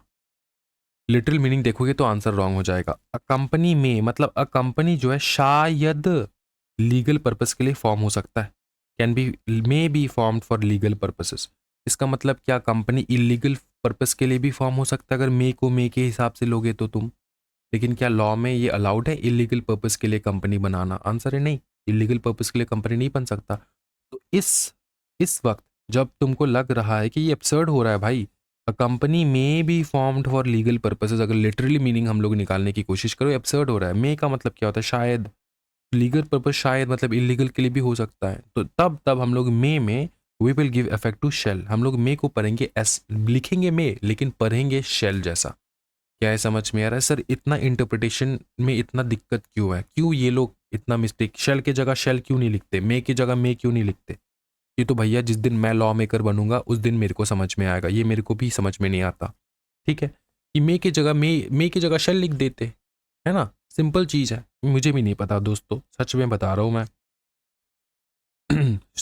लिटरल मीनिंग देखोगे तो आंसर रॉन्ग हो जाएगा। अ कंपनी में मतलब अ कंपनी जो है शायद लीगल पर्पस के लिए फॉर्म हो सकता है, can be, may be formed for legal purposes. इसका मतलब क्या? कंपनी इलीगल पर्पस के लिए भी फॉर्म हो सकता है अगर मे को मे के हिसाब से लोगे तो तुम। लेकिन क्या लॉ में ये अलाउड है इलीगल पर्पस के लिए कंपनी बनाना? आंसर है नहीं, इलीगल पर्पस के लिए कंपनी नहीं बन सकता। तो इस वक्त जब तुमको लग रहा है कि ये एब्सर्ड हो रहा है भाई, अ कंपनी में be formed for legal purposes, अगर लिटरली मीनिंग हम लोग निकालने की कोशिश करो, एब्सर्ड हो रहा है। मे का मतलब क्या होता है? शायद। लीगल पर्पस शायद मतलब इलीगल के लिए भी हो सकता है, तो तब हम लोग मे में we will give effect to shall. हम लोग मे को पढ़ेंगे एस, लिखेंगे मे लेकिन पढ़ेंगे शेल जैसा। क्या है समझ में आ रहा है? सर इतना इंटरप्रिटेशन में इतना दिक्कत क्यों है? क्यों ये लोग इतना मिस्टेक, शेल की जगह शेल क्यों नहीं लिखते, मे की जगह मे क्यों नहीं लिखते? ये तो भैया जिस दिन मैं लॉ मेकर बनूंगा उस दिन मेरे को समझ में आएगा, ये मेरे को भी समझ में नहीं आता, ठीक है। कि मे की जगह मे की जगह शेल लिख देते, है ना, सिंपल चीज है। मुझे भी नहीं पता दोस्तों, सच में बता रहा हूं मैं।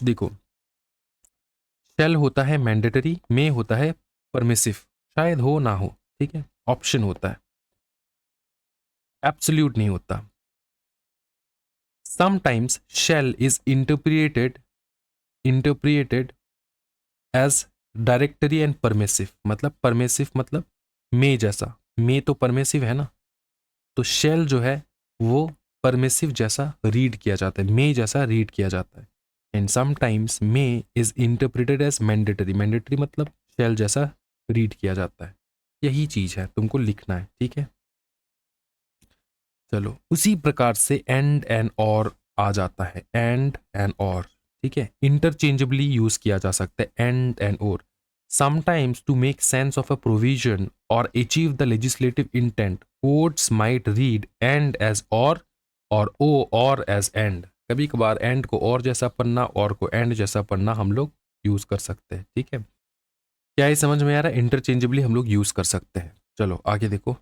देखो, शेल होता है मैंडेटरी, मे होता है परमिसिव, शायद हो ना हो, ठीक है, ऑप्शन होता है, एब्सोल्यूट नहीं होता। Sometimes shall is interpreted as directory and permissive, मतलब परमिसिव मतलब मे जैसा, मे तो परमिसिव है ना, तो शेल जो है वो परमिसिव जैसा रीड किया जाता है, मे जैसा रीड किया जाता है। And sometimes may is interpreted as mandatory, mandatory मतलब शेल जैसा रीड किया जाता है। यही चीज है, तुमको लिखना है, ठीक है। चलो, उसी प्रकार से एंड और आ जाता है, एंड और, ठीक है, इंटरचेंजेबली यूज किया जा सकता है and or. Sometimes to make sense of a provision or achieve the legislative intent, courts might read and as or ओ और एज एंड। कभी कभार एंड को और जैसा पढ़ना, और को एंड जैसा पढ़ना हम लोग यूज कर सकते हैं, ठीक है। क्या ये समझ में आ रहा है? इंटरचेंजेबली हम लोग यूज कर सकते हैं। चलो आगे देखो,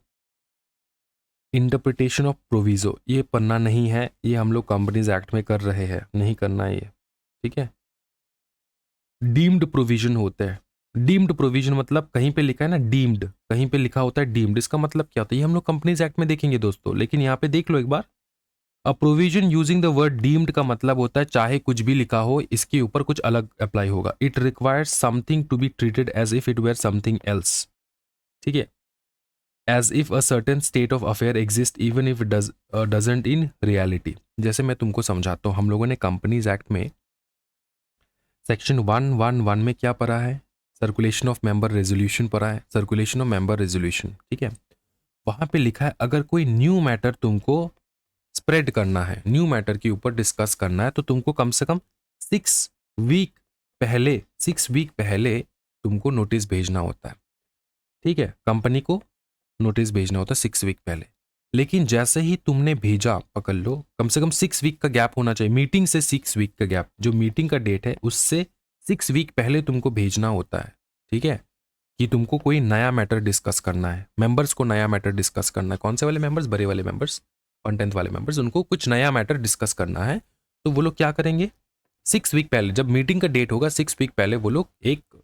इंटरप्रिटेशन ऑफ प्रोविजो, ये पढ़ना नहीं है, ये हम लोग कंपनीज एक्ट में कर रहे हैं, नहीं करना है ये, ठीक है। डीम्ड प्रोविजन होता है, डीम्ड प्रोविजन मतलब कहीं पे लिखा है ना डीम्ड, कहीं पे लिखा होता है डीम्ड, इसका मतलब क्या होता है ये हम लोग कंपनीज एक्ट में देखेंगे दोस्तों, लेकिन यहाँ पे देख लो एक बार। A provision using the word deemed का मतलब होता है चाहे कुछ भी लिखा हो, इसके ऊपर कुछ अलग अप्लाई होगा। It requires something to be treated as if it were something else, ठीक है। As if a certain state of affair exist even if doesn't in reality. जैसे मैं तुमको समझाता हूँ, हम लोगों ने कंपनीज एक्ट में सेक्शन 111 में क्या पढ़ा है? सर्कुलेशन ऑफ मेंबर रेजोल्यूशन पढ़ा है, सर्कुलेशन ऑफ मेंबर रेजोल्यूशन, ठीक है। वहां पे लिखा है अगर कोई न्यू मैटर तुमको स्प्रेड करना है, न्यू मैटर के ऊपर डिस्कस करना है, तो तुमको कम से कम 6 वीक पहले, 6 वीक पहले तुमको नोटिस भेजना होता है, ठीक है। कंपनी को नोटिस भेजना होता है 6 वीक पहले। लेकिन जैसे ही तुमने भेजा, पकड़ लो, कम से कम 6 वीक का गैप होना चाहिए, मीटिंग से 6 वीक का गैप, जो मीटिंग का डेट है उससे 6 वीक पहले तुमको भेजना होता है, ठीक है, कि तुमको कोई नया मैटर डिस्कस करना है, मेंबर्स को नया मैटर डिस्कस करना है। कौन से वाले मेंबर्स? बड़े वाले मेंबर्स, 1/10 वाले मेंबर्स, उनको कुछ नया मैटर डिस्कस करना है। तो वो लोग क्या करेंगे, 6 वीक पहले, जब मीटिंग का डेट होगा 6 वीक पहले, वो लोग एक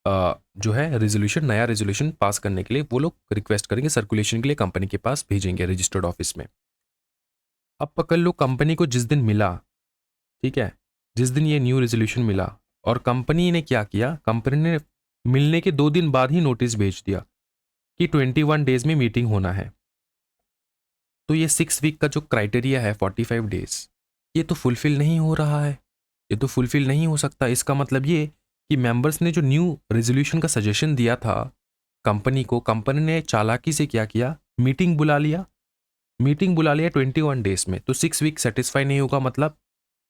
जो है रेजोल्यूशन, नया रेजोल्यूशन पास करने के लिए वो लोग रिक्वेस्ट करेंगे, सर्कुलेशन के लिए कंपनी के पास भेजेंगे रजिस्टर्ड ऑफिस में। अब पकड़ लो कंपनी को जिस दिन मिला, ठीक है, जिस दिन ये न्यू रेजोल्यूशन मिला, और कंपनी ने क्या किया, कंपनी ने मिलने के 2 दिन बाद ही नोटिस भेज दिया कि 21 डेज में मीटिंग होना है। तो ये 6 वीक का जो क्राइटेरिया है 45 डेज, ये तो फुलफिल नहीं हो रहा है, ये तो फुलफिल नहीं हो सकता। इसका मतलब ये कि मेंबर्स ने जो न्यू रेजोल्यूशन का सजेशन दिया था कंपनी को, कंपनी ने चालाकी से क्या किया, मीटिंग बुला लिया, मीटिंग बुला लिया 21 डेज में। तो 6 वीक सेटिस्फाई नहीं होगा, मतलब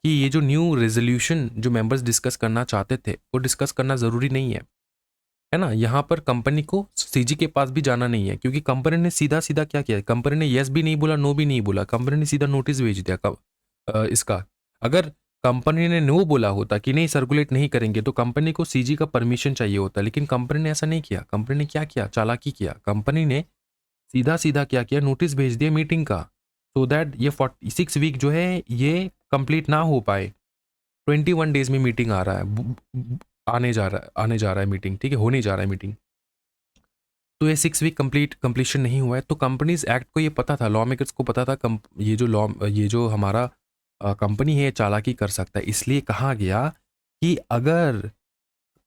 कि ये जो न्यू रेजोल्यूशन जो मेंबर्स डिस्कस करना चाहते थे वो डिस्कस करना जरूरी नहीं है ना। यहाँ पर कंपनी को सीजी के पास भी जाना नहीं है, क्योंकि कंपनी ने सीधा सीधा क्या किया, कंपनी ने यस भी नहीं बोला, नो भी नहीं बोला, कंपनी ने सीधा नोटिस भेज दिया। इसका अगर कंपनी ने नो बोला होता कि नहीं सर्कुलेट नहीं करेंगे, तो कंपनी को सीजी का परमिशन चाहिए होता, लेकिन कंपनी ने ऐसा नहीं किया। कंपनी ने क्या किया, चालाकी किया, कंपनी ने सीधा सीधा क्या किया, नोटिस भेज दिया मीटिंग का, सो दैट ये 46 वीक जो है ये कंप्लीट ना हो पाए। 21 डेज में मीटिंग आ रहा है, आने जा रहा है मीटिंग, ठीक है, होने जा रहा है मीटिंग। तो ये 6 वीक कंप्लीशन नहीं हुआ है। तो कंपनीज एक्ट को ये पता था, लॉ मेकर्स को पता था, ये जो हमारा कंपनी है चालाकी कर सकता है, इसलिए कहा गया कि अगर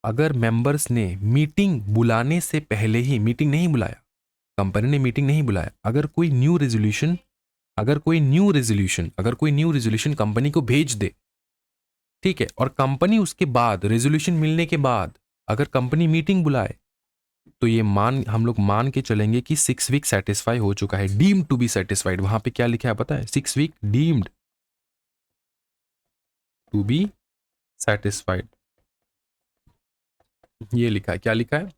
अगर मेंबर्स ने मीटिंग बुलाने से पहले ही, मीटिंग नहीं बुलाया, कंपनी ने मीटिंग नहीं बुलाया, अगर कोई न्यू रेजोल्यूशन कंपनी को भेज दे, ठीक है, और कंपनी उसके बाद रेजोल्यूशन मिलने के बाद अगर कंपनी मीटिंग बुलाए, तो ये हम लोग मान के चलेंगे कि 6 वीक सेटिस्फाई हो चुका है, डीम्ड टू बी सेटिस्फाइड। वहां पे क्या लिखा है पता है? 6 week deemed to be satisfied, ये लिखा है। क्या लिखा है?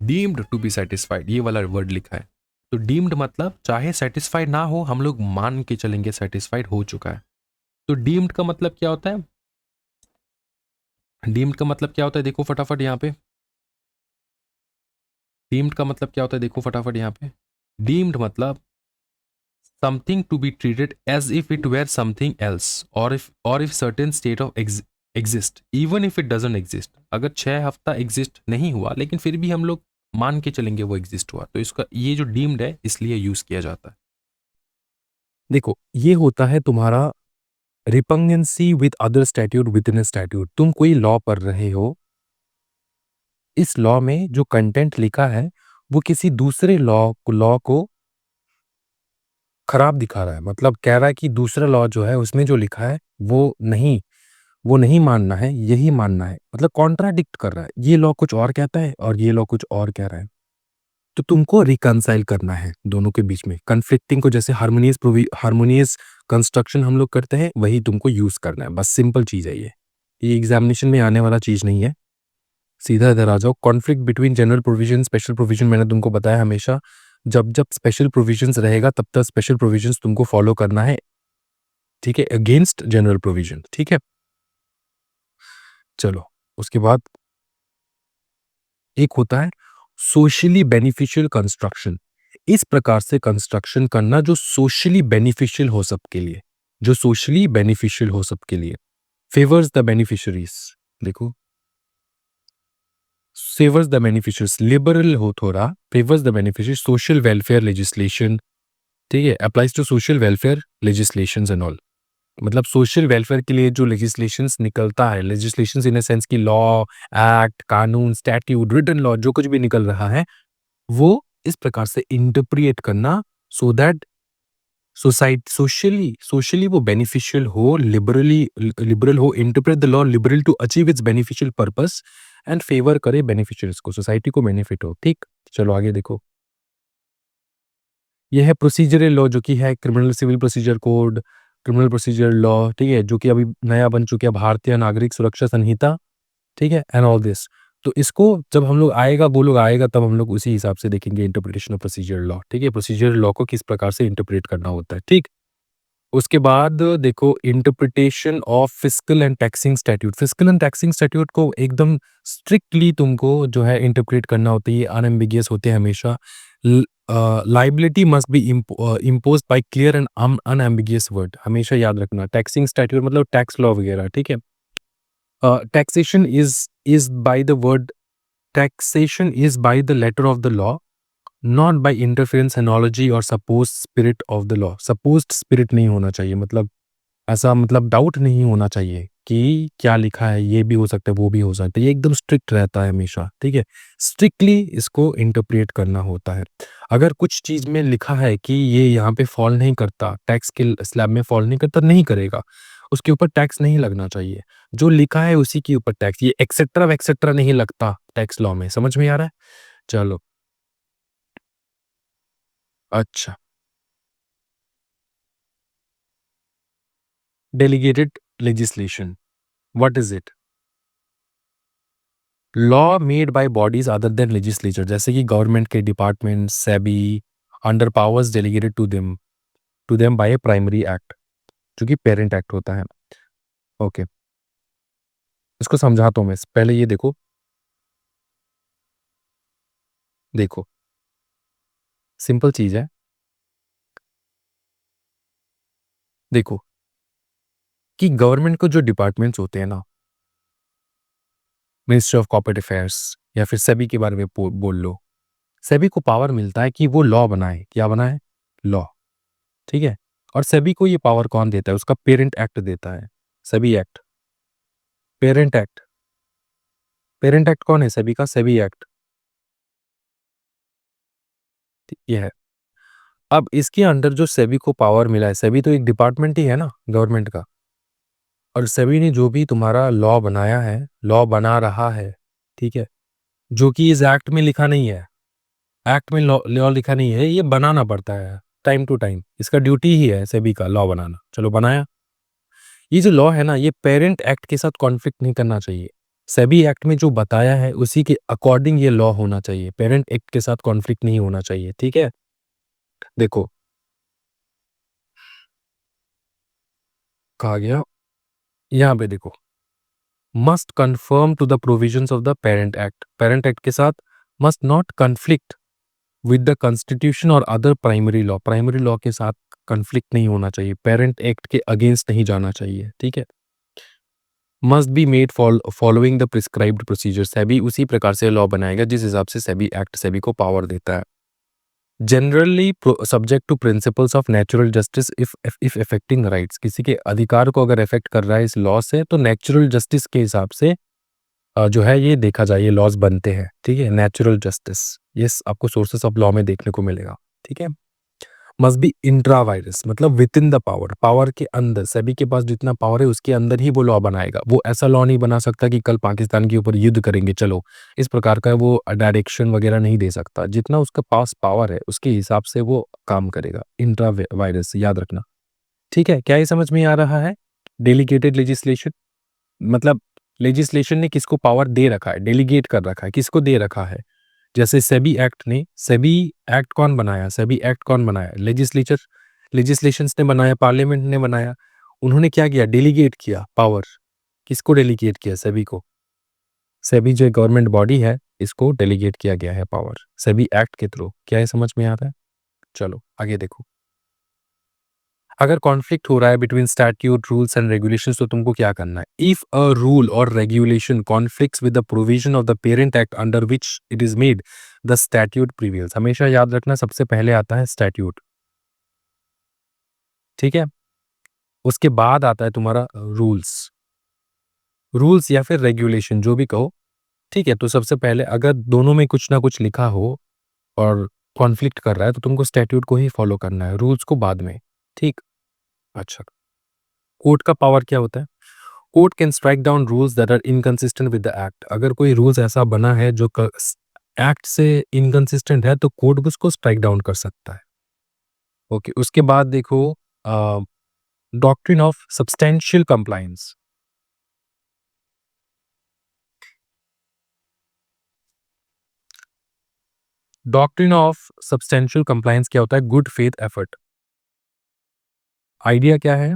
डीम्ड टू बी सेटिस्फाइड, ये वाला वर्ड लिखा है। तो डीम्ड मतलब चाहे सेटिस्फाइड ना हो, हम लोग मान के चलेंगे सेटिस्फाइड हो चुका है। तो डीम्ड का मतलब क्या होता है? डीम्ड का मतलब क्या होता है, देखो फटाफट यहाँ पे, डीम्ड का मतलब क्या होता है, देखो फटाफट यहाँ पे। डीम्ड मतलब something to be treated as if it were something else, or if certain state of exist even if it doesn't exist. अगर 6 हफ्ता एग्जिस्ट नहीं हुआ, लेकिन फिर भी हम लोग मान के चलेंगे वो एग्जिस्ट हुआ, तो इसका ये जो डीम्ड है इसलिए यूज किया जाता है। देखो, ये होता है तुम्हारा repugnancy with other statute within statute. तुम कोई लॉ पढ़ रहे हो, इस लॉ में जो कंटेंट लिखा है वो किसी दूसरे लॉ को खराब दिखा रहा है, मतलब कह रहा है कि दूसरा लॉ जो है उसमें जो लिखा है वो नहीं मानना है, यही मानना है, मतलब कॉन्ट्राडिक्ट कर रहा है। ये लॉ कुछ और कहता है और ये लॉ कुछ और कह रहा है। तो तुमको रिकंसाइल करना है दोनों के बीच में, कन्फ्लिक्टिंग को जैसे हार्मोनियस कंस्ट्रक्शन हम लोग करते हैं, वही तुमको यूज़ करना है। बस सिंपल चीज़ है ये। ये एग्ज़ामिनेशन में आने वाला चीज़ नहीं है। सीधा इधर आ जाओ। Conflict between general provision, special provision, मैंने तुमको बताया हमेशा जब स्पेशल प्रोविजंस रहेगा तब तक स्पेशल प्रोविजंस तुमको फॉलो करना है, ठीक है, अगेंस्ट जनरल प्रोविजन, ठीक है। चलो, उसके बाद एक होता है सोशली बेनिफिशियल कंस्ट्रक्शन। इस प्रकार से कंस्ट्रक्शन करना जो सोशली बेनिफिशियल हो सबके लिए, जो सोशली बेनिफिशियल हो सबके लिए, फेवर्स द बेनिफिशरीज। देखो, फेवर्स द बेनिफिशियर्स, लिबरल हो थोड़ा, favours the beneficiary, social welfare legislation, ठीक है, applies to social welfare legislations and all. मतलब सोशल वेलफेयर के लिए जो लेजिस्लेशंस निकलता है, लेजिस्लेशंस इन अ सेंस की लॉ, एक्ट, कानून, स्टैट्यूट, रिटन लॉ, जो कुछ भी निकल रहा है, वो इस प्रकार से इंटरप्रिएट करना सो दैट सोशली सोशली वो बेनिफिशियल हो, लिबरल हो, interpret the law liberal to achieve its beneficial purpose and favour करे बेनिफिशियर्स को, सोसाइटी को बेनिफिट हो, ठीक। चलो आगे देखो। ये है प्रोसीजरल लॉ, जो कि है criminal civil procedure code, criminal procedure law, ठीक है, जो कि अभी नया बन चुका है, भारतीय नागरिक सुरक्षा संहिता, ठीक है, एंड ऑल दिस। तो इसको जब हम लोग आएगा, वो लोग आएगा, तब हम लोग उसी हिसाब से देखेंगे इंटरप्रिटेशन ऑफ प्रोसीजर लॉ, ठीक है, प्रोसीजर लॉ को किस प्रकार से इंटरप्रेट करना होता है, ठीक। उसके बाद देखो interpretation of fiscal and taxing statute. Fiscal and taxing statute को एकदम स्ट्रिक्टली तुमको जो है इंटरप्रेट करना होता है, ये अनएम्बिगियस होते हैं हमेशा। Liability must be imposed by clear and unambiguous word, हमेशा याद रखना। टैक्सिंग स्टैट्यूट मतलब टैक्स लॉ वगैरह, ठीक है। Taxation is by the word, taxation is by the letter of the law, not by interference analogy or suppose spirit of the law. Supposed spirit नहीं होना चाहिए, मतलब ऐसा, मतलब डाउट नहीं होना चाहिए कि क्या लिखा है, ये भी हो सकता है, वो भी हो सकता है। ये एकदम स्ट्रिक्ट रहता है हमेशा, ठीक है। स्ट्रिक्टली इसको इंटरप्रेट करना होता है। अगर कुछ चीज़ में लिखा है कि ये यहाँ पे फॉल नहीं करता, टैक्स के स्लैब में फॉल नहीं करता, नहीं करेगा, उसके ऊपर टैक्स नहीं लगना चाहिए। जो लिखा है उसी के ऊपर टैक्स, ये एक्सेट्रा वैक्सेट्रा नहीं लगता टैक्स लॉ में। समझ में आ रहा है? चलो, अच्छा। Delegated legislation, what is it? Law made by bodies other than legislature, जैसे कि गवर्नमेंट के department, SEBI, under powers delegated to them by a primary act, जो कि पेरेंट एक्ट होता है। ओके, इसको समझाता हूँ मैं। पहले ये देखो, देखो सिंपल चीज है। देखो कि गवर्नमेंट को जो डिपार्टमेंट्स होते हैं ना, मिनिस्ट्री ऑफ कॉर्पोरेट अफेयर्स या फिर सेबी के बारे में बोल लो, सेबी को पावर मिलता है कि वो लॉ बनाए। क्या बनाए? लॉ, ठीक है। और सेबी को ये पावर कौन देता है? उसका पेरेंट एक्ट देता है, SEBI act. Parent act, parent act कौन है सेबी का? सेबी एक्ट, ये है। अब इसके अंडर जो सेबी को पावर मिला है, सेबी तो एक डिपार्टमेंट ही है ना गवर्नमेंट का, और सेबी ने जो भी तुम्हारा लॉ बनाया है, लॉ बना रहा है, ठीक है, जो कि इस एक्ट में लिखा नहीं है, एक्ट में लॉ लॉ लिखा नहीं है, ये बनाना पड़ता है टाइम टू टाइम। इसका ड्यूटी ही है सेबी का लॉ बनाना। चलो बनाया, ये जो लॉ है ना, ये पेरेंट एक्ट के साथ कॉन्फ्लिक्ट नहीं करना चाहिए। सेबी एक्ट में जो बताया है उसी के अकॉर्डिंग ये लॉ होना चाहिए, पेरेंट एक्ट के साथ कॉन्फ्लिक्ट नहीं होना चाहिए, ठीक है। देखो कहा गया, यहाँ पे देखो, must conform to the provisions of the parent act, parent act के साथ must not conflict with the constitution or other primary law, primary law के साथ कन्फ्लिक्ट नहीं होना चाहिए, पेरेंट एक्ट के अगेंस्ट नहीं जाना चाहिए, ठीक है। Must be made following the prescribed procedure, SEBI उसी प्रकार से लॉ बनाएगा जिस हिसाब से सेबी एक्ट सेबी को पावर देता है। Generally subject to principles of natural justice if affecting rights, किसी के अधिकार को अगर अफेक्ट कर रहा है इस लॉ से, तो नेचुरल जस्टिस के हिसाब से जो है ये देखा जाए, ये लॉज बनते हैं, ठीक है। नेचुरल जस्टिस, ये आपको सोर्सेस ऑफ लॉ में देखने को मिलेगा, ठीक है। मस्ट बी इंट्रा वायरस, मतलब with in the power, power के अंदर, सेबी के पास जितना पावर है उसके अंदर ही वो लॉ बनाएगा। वो ऐसा लॉ नहीं बना सकता कि कल पाकिस्तान के ऊपर युद्ध करेंगे चलो, इस प्रकार का वो डायरेक्शन वगैरह नहीं दे सकता। जितना उसके पास पावर है उसके हिसाब से वो काम करेगा। इंट्रा वायरस याद रखना, ठीक है? क्या ये समझ में आ रहा है? डेलीगेटेड लेजिस्लेशन मतलब लेजिस्लेशन ने किसको पावर दे रखा है, डेलीगेट कर रखा है, किसको दे रखा है? जैसे सेबी एक्ट ने, सेबी एक्ट कौन बनाया? सेबी एक्ट कौन बनाया? लेजिस्लेचर, लेजिस्लेशंस ने बनाया, पार्लियामेंट ने बनाया। उन्होंने क्या किया? डेलीगेट किया पावर। किसको डेलीगेट किया? सेबी को। सेबी जो गवर्नमेंट बॉडी है, इसको डेलीगेट किया गया है पावर सेबी एक्ट के थ्रू। क्या ये समझ में आ रहा है? चलो आगे देखो। अगर कॉन्फ्लिक्ट हो रहा है between statute, rules and regulations, तो तुमको क्या करना है? इफ अ रूल और regulation conflicts with the provision of the parent act under which it is made, the statute prevails. हमेशा याद रखना, सबसे पहले आता है स्टैट्यूट, ठीक है? उसके बाद आता है तुम्हारा रूल्स, रूल्स या फिर रेगुलेशन जो भी कहो, ठीक है? तो सबसे पहले अगर दोनों में कुछ ना कुछ लिखा हो और कॉन्फ्लिक्ट कर रहा है तो तुमको स्टैट्यूट को ही फॉलो करना है, रूल्स को बाद में, ठीक? अच्छा, कोर्ट का पावर क्या होता है? Court can strike down rules that are inconsistent with the act. अगर कोई रूल्स ऐसा बना है जो एक्ट से इनकंसिस्टेंट है तो कोर्ट उसको स्ट्राइक डाउन कर सकता है। ओके, उसके बाद देखो doctrine of substantial compliance. Doctrine of substantial compliance क्या होता है? Good faith effort. आइडिया क्या है?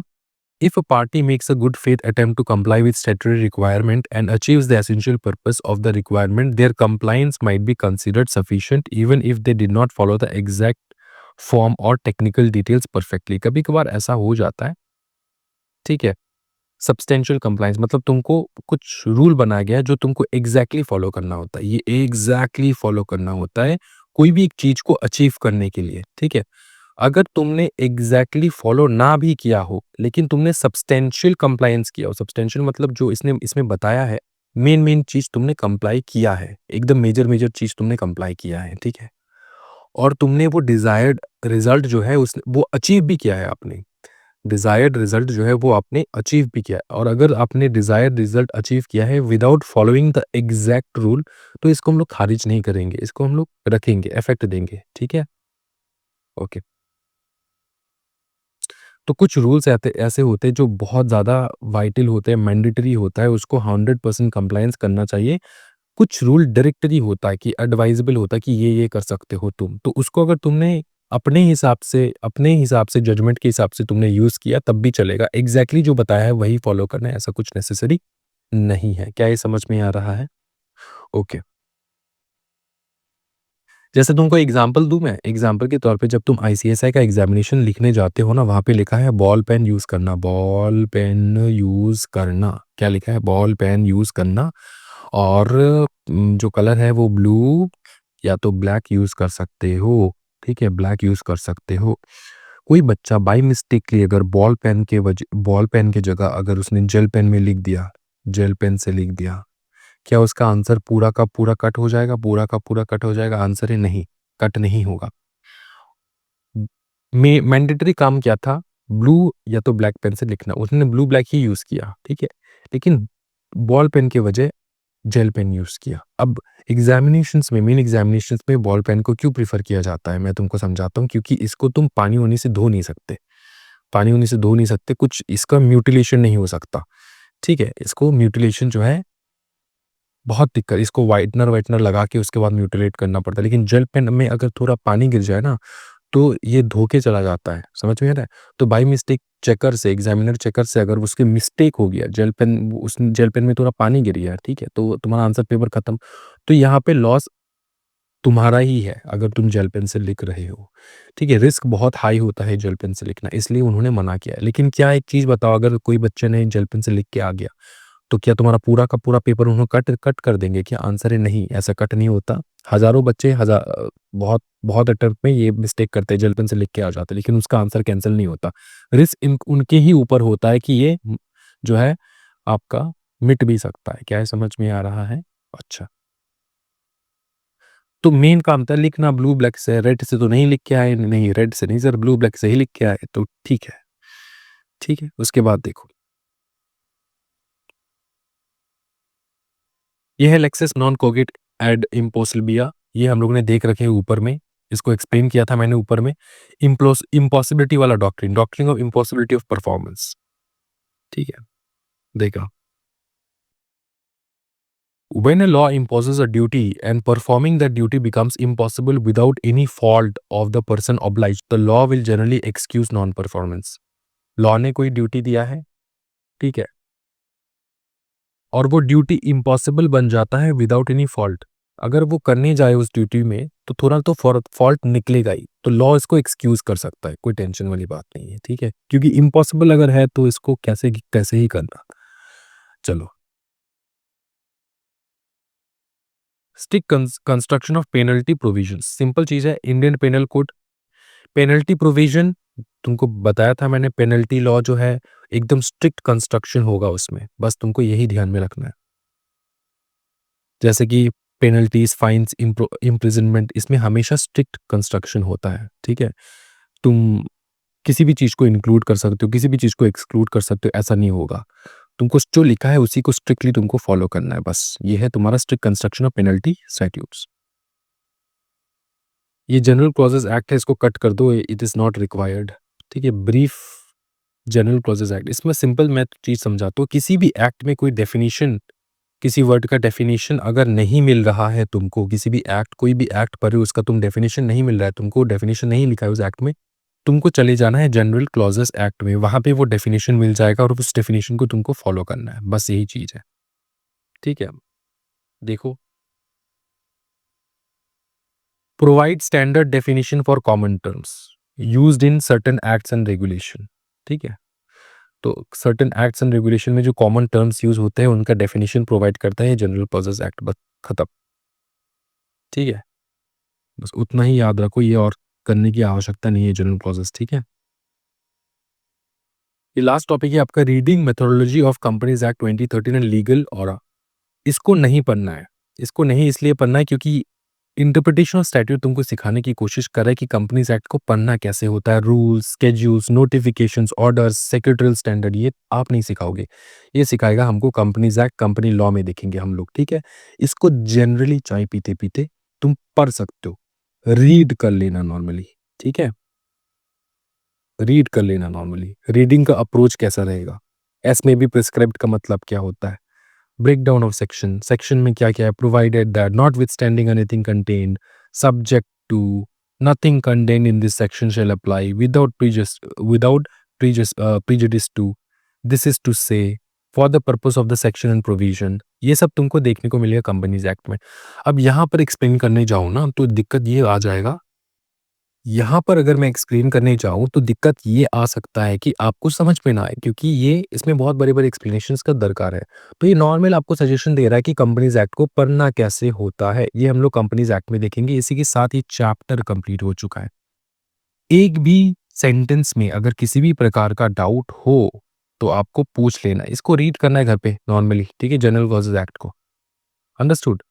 If a party makes a good faith attempt to comply with statutory requirement and achieves the essential purpose of the requirement, their compliance might be considered sufficient even if they did not follow the exact form or technical details perfectly। कभी कभार ऐसा हो जाता है, ठीक है? Substantial compliance मतलब तुमको कुछ रूल बनाया गया है जो तुमको एग्जैक्टली फॉलो करना होता है। ये एग्जैक्टली फॉलो करना होता है कोई भी एक चीज को अचीव करने के लिए, ठीक है? अगर तुमने एग्जैक्टली फॉलो ना भी किया हो लेकिन तुमने सब्सटेंशियल कंप्लायंस किया हो, सब्सटेंशियल मतलब जो इसने इसमें बताया है, मेन मेन चीज तुमने कंप्लाई किया है, एकदम मेजर मेजर चीज तुमने कंप्लाई किया है, ठीक है? और तुमने वो डिजायर्ड रिजल्ट जो है उस वो अचीव भी किया है आपने। डिजायर्ड रिजल्ट जो है वो आपने अचीव भी किया है। और अगर आपने डिजायर्ड रिजल्ट अचीव किया है without following the exact rule, तो इसको हम लोग खारिज नहीं करेंगे, इसको हम लोग रखेंगे, इफेक्ट देंगे, ठीक है? ओके। तो कुछ रूल्स ऐसे ऐसे होते हैं जो बहुत ज़्यादा वाइटल होते हैं, मैंडेटरी होता है, उसको 100% कंप्लायंस करना चाहिए। कुछ रूल डायरेक्टरी होता है कि एडवाइजेबल होता है कि ये कर सकते हो तुम, तो उसको अगर तुमने अपने हिसाब से जजमेंट के हिसाब से तुमने यूज़ किया तब भी चलेगा। एग्ज़ैक्टली जो बताया है वही फॉलो करना है, ऐसा कुछ नेसेसरी नहीं है। क्या ये समझ में आ रहा है? ओके। जैसे तुमको एग्जांपल दूँ मैं? एग्जांपल के तौर पे जब तुम आईसीएसआई का एग्ज़ामिनेशन लिखने जाते हो ना, वहाँ पे लिखा है बॉल पेन यूज़ करना, बॉल पेन यूज़ करना। क्या लिखा है? बॉल पेन यूज़ करना। और जो कलर है वो ब्लू या तो ब्लैक यूज़ कर सकते हो, ठीक है? ब्लैक यूज़ कर सकते हो। कोई बच्चा बाय मिस्टेकली अगर बॉल पेन की जगह अगर उसने जेल पेन में लिख दिया, जेल पेन से लिख दिया, क्या उसका आंसर पूरा का पूरा कट हो जाएगा? पूरा का पूरा कट हो जाएगा? आंसर है नहीं, कट नहीं होगा। में मैंडेटरी काम क्या था? ब्लू या तो ब्लैक पेन से लिखना, उसने ब्लू ब्लैक ही यूज़ किया, ठीक है? लेकिन बॉल पेन के वजह जेल पेन यूज़ किया। अब एग्ज़ामिनेशंस में, मेन एग्ज़ामिनेशंस में बॉल पेन को क्यों प्रेफ़र किया जाता है, मैं तुमको समझाता हूँ। क्योंकि इसको तुम पानी-वानी से धो नहीं सकते, पानी-वानी से धो नहीं सकते, कुछ इसका म्यूटिलेशन नहीं हो सकता, ठीक है? इसको म्यूटिलेशन जो है बहुत दिक्कत, इसको व्हाइटनर-वाइटनर लगा के उसके बाद म्यूटिलेट करना पड़ता है। लेकिन जेल पेन में अगर थोड़ा पानी गिर जाए ना, तो ये धो के चला जाता है, समझ में आ रहा है? तो बाय मिस्टेक चेकर से, एग्ज़ामिनर चेकर से अगर उसकी मिस्टेक हो गया, उस जेल पेन में थोड़ा पानी गिर गया, ठीक है? तो तुम्हारा आंसर पेपर खत्म। तो यहाँ पे लॉस तुम्हारा ही है अगर तुम जेल पेन से लिख रहे हो, ठीक है? रिस्क बहुत हाई होता है जेल पेन से लिखना, इसलिए उन्होंने मना किया है। लेकिन क्या एक चीज़ बताओ, अगर कोई बच्चे ने जेल पेन से लिख के आ गया, तो क्या तुम्हारा पूरा का पूरा पेपर उन्होंने कट कट कर देंगे क्या? आंसर है नहीं, ऐसा कट नहीं होता। हज़ारों बच्चे बहुत बहुत अटेम्प्ट में ये मिस्टेक करते हैं, जेल पेन से लिख के आ जाते हैं, लेकिन उसका आंसर कैंसल नहीं होता। रिस्क इन उनके ही ऊपर होता है कि ये जो है आपका मिट भी सकता है। क्या ये समझ में आ रहा है? अच्छा। तो मेन काम था लिखना ब्लू ब्लैक से, रेड से तो नहीं लिख के आए, नहीं रेड से नहीं सर, ब्लू ब्लैक से ही लिख के आए, तो ठीक है, ठीक है। उसके बाद देखो, ये है लेक्सिस नॉन कोगेट एड इम्पोसिबिलिया, ये हम लोगों ने देख रखे हैं ऊपर में, इसको एक्सप्लेन किया था मैंने ऊपर में, इम्पॉसिबिलिटी वाला doctrine, doctrine of impossibility of performance, ठीक है, देखा। When a law imposes a duty and performing that duty becomes impossible without any fault of the person obliged, the law will generally excuse non-performance. Law ने कोई duty दिया है, ठीक है, और वो ड्यूटी इम्पॉसिबल बन जाता है विदाउट एनी फॉल्ट, अगर वो करने जाए उस ड्यूटी में तो थोड़ा तो फॉल्ट निकलेगा ही, तो लॉ इसको एक्सक्यूज कर सकता है, कोई टेंशन वाली बात नहीं है, ठीक है, क्योंकि इम्पॉसिबल अगर है तो इसको कैसे कैसे ही करना। चलो, strict construction of penalty provision, simple चीज है, Indian penal code penalty provision, तुमको बताया था मैंने, पेनल्टी लॉ जो है एकदम स्ट्रिक्ट कंस्ट्रक्शन होगा उसमें, बस तुमको यही ध्यान में रखना है, जैसे कि पेनल्टीज, फाइन्स, इम्प्रिजनमेंट, इसमें हमेशा स्ट्रिक्ट कंस्ट्रक्शन होता है, ठीक है। तुम किसी भी चीज को इंक्लूड कर सकते हो, किसी भी चीज को एक्सक्लूड कर सकते हो, ऐसा नहीं होगा, तुमको जो लिखा है उसी को स्ट्रिक्टली तुमको फॉलो करना है, बस ये है तुम्हारा strict construction of penalty statutes. ये जनरल क्लॉजेस एक्ट है, इसको कट कर दो, इट इज नॉट रिक्वायर्ड, ठीक है। ब्रीफ जनरल क्लॉजेस एक्ट, इसमें सिंपल मैं चीज समझाता हूँ, किसी भी एक्ट में कोई डेफिनेशन, किसी वर्ड का डेफिनेशन अगर नहीं मिल रहा है तुमको, किसी भी एक्ट, कोई भी एक्ट पढ़ रहे हो उसका तुम डेफिनेशन नहीं मिल रहा है, तुमको डेफिनेशन नहीं लिखा है उस एक्ट में, तुमको चले जाना है जनरल क्लॉजेस एक्ट में, वहां पे वो डेफिनेशन मिल जाएगा और उस डेफिनेशन को तुमको फॉलो करना है, बस यही चीज है, ठीक है। देखो, provide standard definition for common terms used in certain acts and regulation, ठीक है, तो सर्टेन एक्ट्स एंड रेगुलेशन में जो कॉमन टर्म्स यूज होते हैं उनका डेफिनेशन प्रोवाइड करता है जनरल क्लॉजेस एक्ट, बस खत्म, ठीक है, बस उतना ही याद रखो, ये और करने की आवश्यकता नहीं है जनरल क्लॉजेस, ठीक है। ये लास्ट टॉपिक है आपका, reading methodology of companies act 2013 and legal aura, इसको नहीं पढ़ना है, इसको नहीं इसलिए पढ़ना है क्योंकि इंटरप्रिटेशन ऑफ स्टैट्यूट तुमको सिखाने की कोशिश कर रहा है कि कंपनीज एक्ट को पढ़ना कैसे होता है, rules, schedules, notifications, orders, secretarial standard, ये आप नहीं सिखाओगे, ये सिखाएगा हमको कंपनीज एक्ट, कंपनी लॉ में देखेंगे हम लोग, ठीक है। इसको जनरली चाय पीते पीते तुम पढ़ सकते हो, रीड कर लेना नॉर्मली, ठीक है, रीड कर लेना नॉर्मली, रीडिंग का अप्रोच कैसा रहेगा, एस में भी प्रिस्क्राइब्ड का मतलब क्या होता है, breakdown of section, section में क्या क्या है, provided that notwithstanding anything contained, subject to, nothing contained in this section shall apply without prejudice to, this is to say, for the purpose of the section and provision, ये सब तुमको देखने को मिलेगा कंपनीज एक्ट में। अब यहाँ पर एक्सप्लेन करने जाऊँ ना तो दिक्कत ये आ जाएगा, यहाँ पर अगर मैं एक्सप्लेन करने जाऊँ तो दिक्कत ये आ सकता है कि आपको समझ में ना आए, क्योंकि ये इसमें बहुत बड़े-बड़े एक्सप्लेनेशंस का दरकार है। तो ये नॉर्मल आपको सजेशन दे रहा है कि कंपनीज़ एक्ट को पढ़ना कैसे होता है, ये हम लोग कंपनीज़ एक्ट में देखेंगे। इसी के साथ ये चैप्टर कंप्लीट हो चुका है। एक भी सेंटेंस में अगर किसी भी प्रकार का डाउट हो, तो आपको पूछ लेना। इसको रीड करना है घर पे नॉर्मली, ठीक है? जनरल क्लॉज़ेज़ एक्ट को। अंडरस्टूड?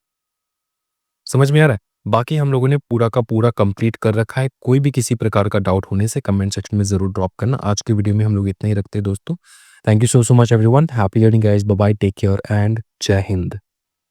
समझ में आ रहा है? बाकी हम लोगों ने पूरा का पूरा कंप्लीट कर रखा है। कोई भी किसी प्रकार का डाउट होने से कमेंट सेक्शन में ज़रूर ड्रॉप करना। आज के वीडियो में हम लोग इतना ही रखते हैं दोस्तों। Thank you so much everyone. Happy learning guys. Bye bye, take care and जय हिंद।